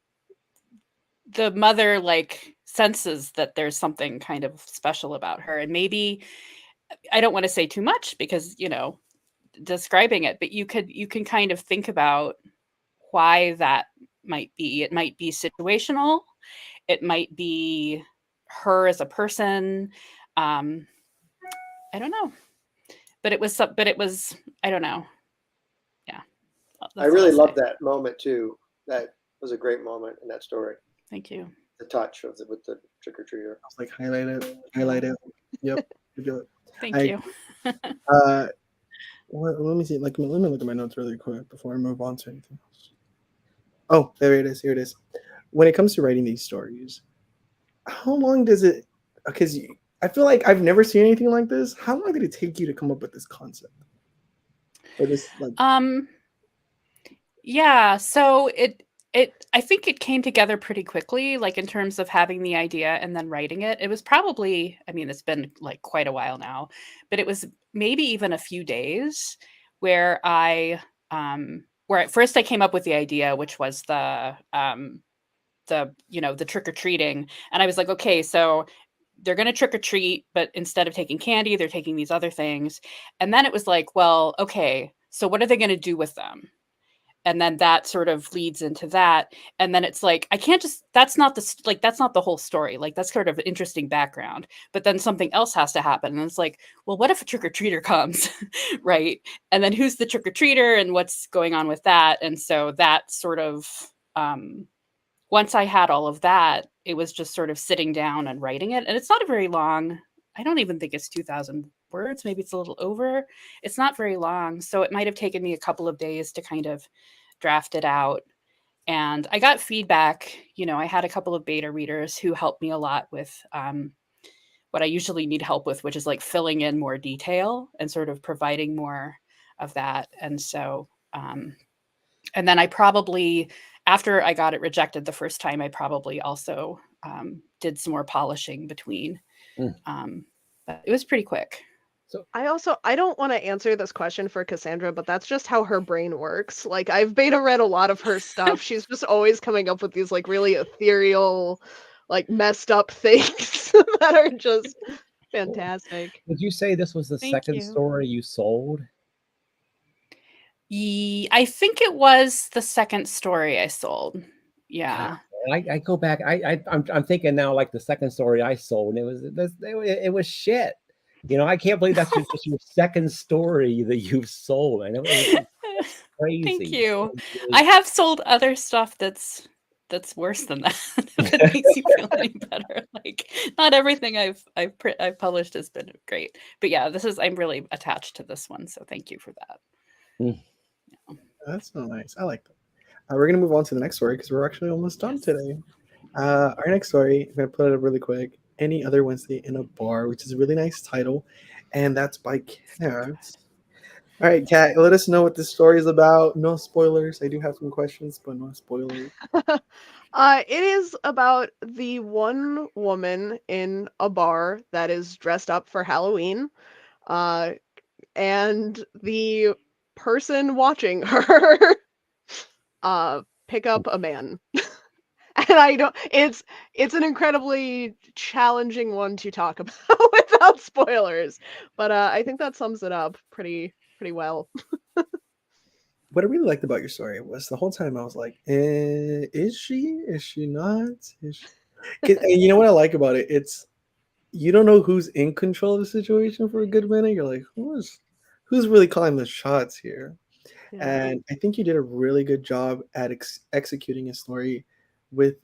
the mother like senses that there's something kind of special about her, and maybe I don't want to say too much because describing it, but you can kind of think about why that might be. It might be situational, it might be her as a person. I don't know, but it was I don't know. Yeah, I really love that moment too. That was a great moment in that story. Thank you. The touch with the trick or treater. I was like, highlight it. Yep. Good job. Thank I- you. Let me see. Like, let me look at my notes really quick before I move on to anything else. Oh, there it is. Here it is. When it comes to writing these stories, how long does it? Because I feel like I've never seen anything like this. How long did it take you to come up with this concept? Or this like? Yeah. So I think it came together pretty quickly, like in terms of having the idea and then writing it. It was probably, I mean, it's been like quite a while now, but it was maybe even a few days where where at first I came up with the idea, which was the trick-or-treating. And I was like, okay, so they're going to trick or treat, but instead of taking candy, they're taking these other things. And then it was like, well, okay, so what are they going to do with them? And then that sort of leads into that. And then it's like, I can't just, that's not the whole story. Like, that's sort of an interesting background, but then something else has to happen. And it's like, well, what if a trick-or-treater comes? Right. And then who's the trick-or-treater and what's going on with that? And so that sort of, once I had all of that, it was just sort of sitting down and writing it. And it's not a very long, I don't even think it's 2,000 words. Maybe it's a little over. It's not very long. So it might have taken me a couple of days to kind of draft it out. And I got feedback. I had a couple of beta readers who helped me a lot with what I usually need help with, which is like filling in more detail and sort of providing more of that. And so, and then I probably, after I got it rejected the first time, I probably also did some more polishing between. But it was pretty quick. So I don't want to answer this question for Cassandra, but that's just how her brain works. Like, I've beta read a lot of her stuff. She's just always coming up with these like really ethereal, like messed up things that are just fantastic. Did you say this was the Thank second you. story you sold? I think it was the second story I sold. Yeah. I go back. I'm thinking now, like the second story I sold, and it was shit. I can't believe that's just your second story that you've sold. I know it was crazy. Thank you. I have sold other stuff that's worse than that. If it makes you feel any better. Like, not everything I've published has been great, but yeah, I'm really attached to this one. So thank you for that. Yeah. That's so nice. I like that. We're gonna move on to the next story because we're actually almost done today. Our next story, I'm gonna put it up really quick. Any Other Wednesday in a Bar, which is a really nice title, and that's by Kat. All right, Kat, let us know what this story is about. No spoilers. I do have some questions, but no spoilers. It is about the one woman in a bar that is dressed up for Halloween, and the person watching her pick up a man. And it's an incredibly challenging one to talk about without spoilers, but I think that sums it up pretty well. What I really liked about your story was the whole time I was like, is she not? And you know what I like about it? It's, you don't know who's in control of the situation for a good minute. You're like, who's really calling the shots here? Yeah. And I think you did a really good job at executing a story with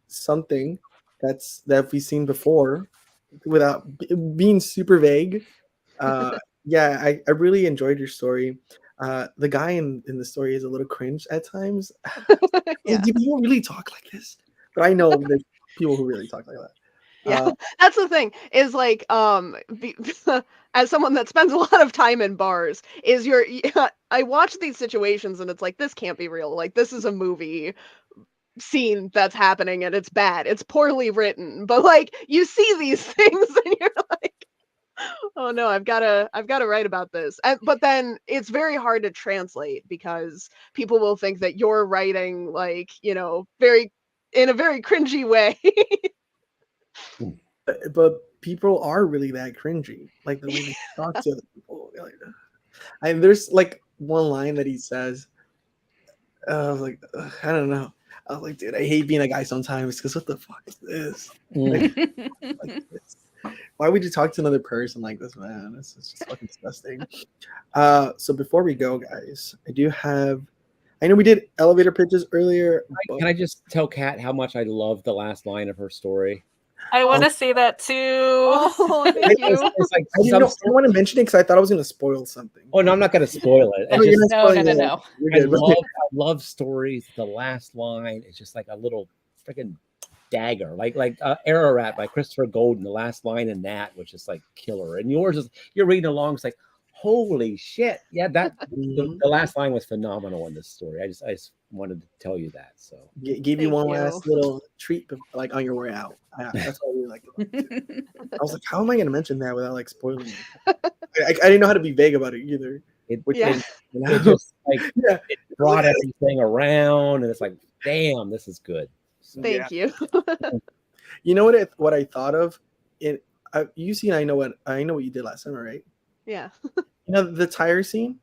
something that we've seen before without being super vague. Yeah, I really enjoyed your story. The guy in the story is a little cringe at times. Yeah. Do people really talk like this? But I know there's people who really talk like that. Yeah, that's the thing, is like, as someone that spends a lot of time in bars, I watch these situations and it's like, this can't be real. Like, this is a movie scene that's happening and it's bad. It's poorly written, but like, you see these things and you're like, oh no, I've got to write about this. But then it's very hard to translate because people will think that you're writing like, in a very cringy way. But people are really that cringy, like the way they talk to other people. And there's like one line that he says. I was like, I don't know. I was like, dude, I hate being a guy sometimes because what the fuck is this? Like this? Why would you talk to another person like this, man? This is just fucking disgusting. So before we go, guys, I know we did elevator pitches earlier. Can I just tell Kat how much I love the last line of her story? I want to say that too. Oh, thank you. It's like I didn't want to mention it because I thought I was going to spoil something. Oh no, I'm not going to spoil it. Oh, you're not spoiling it. No. You're I good. love stories. The last line is just like a little freaking dagger, like Ararat by Christopher Golden. The last line in that was just like killer. And yours is, you're reading along, it's like, holy shit. Yeah, that the last line was phenomenal in this story. I just wanted to tell you that. So Give you one last little treat, like on your way out. That's what I really liked about it. I was like, how am I going to mention that without like spoiling it? I didn't know how to be vague about it either. It just like it brought everything around, and it's like, damn, this is good. So, Thank you. You know what I thought of? You seen I know what you did last summer, right? Yeah. You know the tire scene.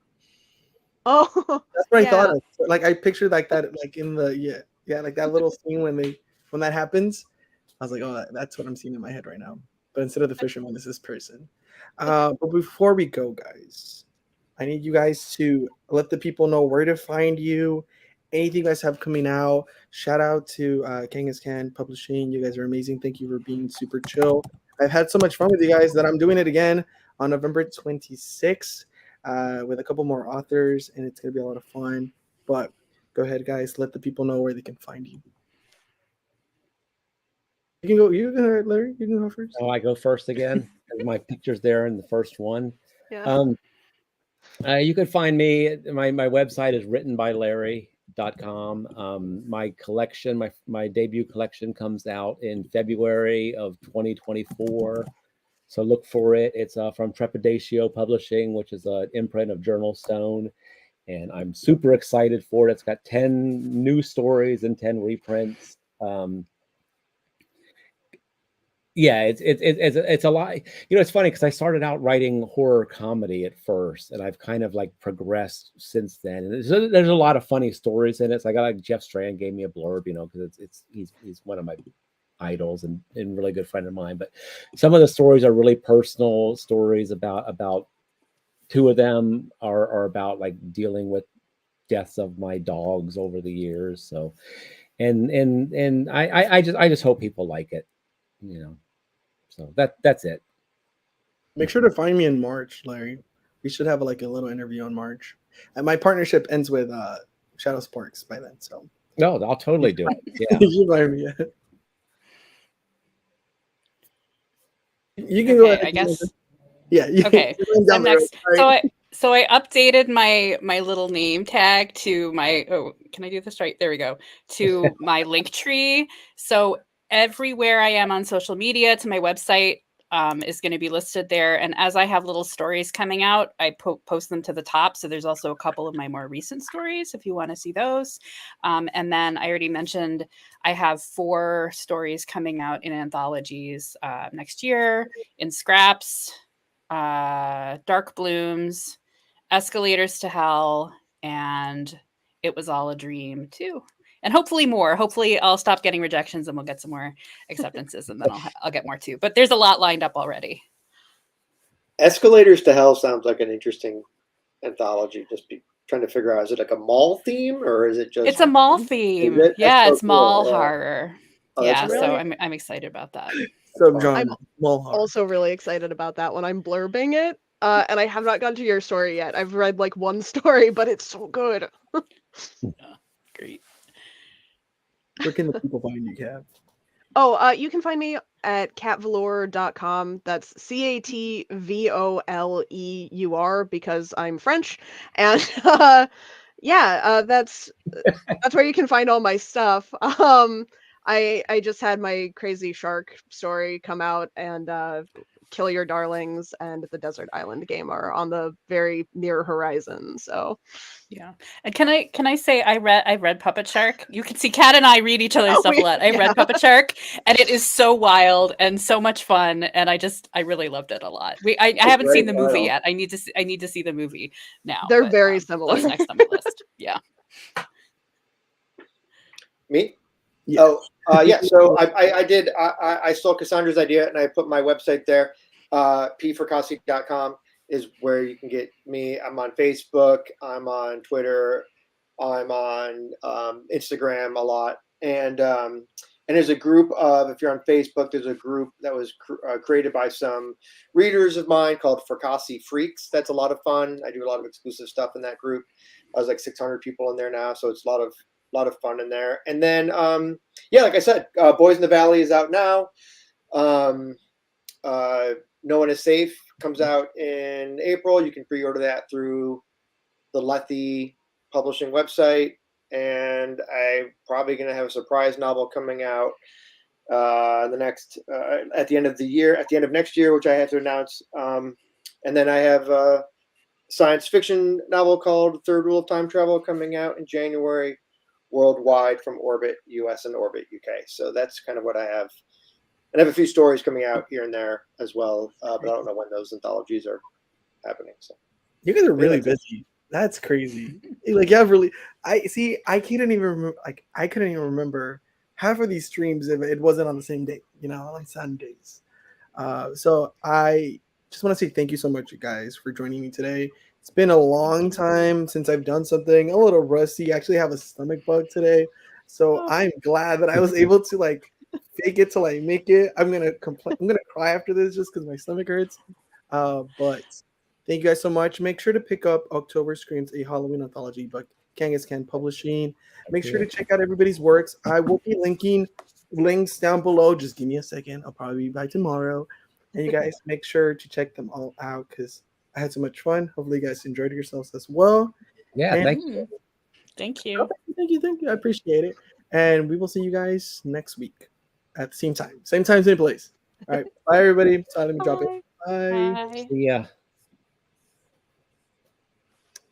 Oh, That's what I thought yeah. of. Like I pictured like that, like in the like that little scene when that happens. I was like, oh, that's what I'm seeing in my head right now. But instead of the fisherman, it's this person. But before we go, guys, I need you guys to let the people know where to find you. Anything you guys have coming out. Shout out to Kangas Can Publishing. You guys are amazing. Thank you for being super chill. I've had so much fun with you guys that I'm doing it again on November 26th with a couple more authors, and it's going to be a lot of fun. But go ahead, guys. Let the people know where they can find you. You can go. You can go, Larry. You can go first. Oh, I go first again. My picture's there in the first one. Yeah. You can find me. My website is writtenbylarry.com. My collection, my debut collection, comes out in February of 2024. So look for it. It's from Trepidatio Publishing, which is an imprint of Journal Stone, and I'm super excited for it. It's got 10 new stories and 10 reprints. Yeah, it's a lot. You know, it's funny because I started out writing horror comedy at first, and I've kind of like progressed since then. And there's a lot of funny stories in it. So I got like Jeff Strand gave me a blurb, you know, because he's one of my idols and really good friend of mine. But some of the stories are really personal stories about two of them are about like dealing with deaths of my dogs over the years. So and I just hope people like it, you know. So that's it. Make sure to find me in March, Larry. We should have like a little interview on March. And my partnership ends with Shadow Sparks by then. So No, I'll totally do it. Yeah. you find me. You can go Okay, ahead. I guess. Yeah. Okay, you run so down I'm the road, next. right? So I updated my little name tag to my, oh, can I do this right? There we go. To my link tree. So everywhere I am on social media, to my website, is going to be listed there. And as I have little stories coming out, I post them to the top. So there's also a couple of my more recent stories if you want to see those. And then I already mentioned I have 4 stories coming out in anthologies next year in Scraps, Dark Blooms, Escalators to Hell, and It Was All a Dream too. And hopefully more. Hopefully I'll stop getting rejections and we'll get some more acceptances, and then I'll get more too. But there's a lot lined up already. Escalators to Hell sounds like an interesting anthology. Just trying to figure out, is it like a mall theme or is it just? It's a mall theme. That's Yeah, so it's mall cool. Yeah. horror. Oh, that's Yeah, really? so I'm excited about that. So fun. John Mulhart. Also really excited about that one. I'm blurbing it. And I have not gotten to your story yet. I've read like one story, but it's so good. Great. Where can the people find you, Cav? Oh, you can find me at catvoleur.com. That's CATVOLEUR because I'm French. And that's where you can find all my stuff. I just had my crazy shark story come out, and Kill Your Darlings and the Desert Island game are on the very near horizon. So Yeah. And can I say I've read Puppet Shark. You can see Kat and I read each other's stuff a lot. I've read Puppet Shark, and it is so wild and so much fun, and I really loved it a lot. I haven't seen the movie yet. I need to see the movie now. They're very similar. That's next on my list. Yeah. Me? Yeah. Yeah. So I stole Cassandra's idea and I put my website there. pforcasi.com is where you can get me. I'm on Facebook. I'm on Twitter. I'm on Instagram a lot. And there's a group of, if you're on Facebook, there's a group that was created by some readers of mine called Fracassi Freaks. That's a lot of fun. I do a lot of exclusive stuff in that group. I was like 600 people in there now, so it's a lot of fun in there. And then like I said, Boys in the Valley is out now. No One Is Safe comes out in April. You can pre-order that through the Lethe publishing website. And I'm probably going to have a surprise novel coming out at the end of the year, at the end of next year, which I have to announce. And then I have a science fiction novel called Third Rule of Time Travel coming out in January worldwide from Orbit US and Orbit UK. So that's kind of what I have And I have a few stories coming out here and there as well, but I don't know when those anthologies are happening. So You guys are really that's it. busy. That's crazy. Like, you have really. I see. I couldn't even remember. Like, I couldn't even remember half of these streams if it wasn't on the same day. You know, on Sundays. So I just want to say thank you so much, you guys, for joining me today. It's been a long time since I've done something. I'm a little rusty. I actually have a stomach bug today, so Oh. I'm glad that I was able to like fake it till I make it. I'm gonna complain. I'm gonna cry after this just because my stomach hurts. But thank you guys so much. Make sure to pick up October Screams, a Halloween anthology by Kangaskhan Publishing. Make sure to check out everybody's works. I will be linking links down below. Just give me a second. I'll probably be by tomorrow. And you guys make sure to check them all out because I had so much fun. Hopefully you guys enjoyed yourselves as well. Yeah, And- thank you. Thank Oh, you. thank you. I appreciate it. And we will see you guys next week at the same time, same place. All right. Bye, everybody. So let me drop it. Bye. Bye. Bye. See ya.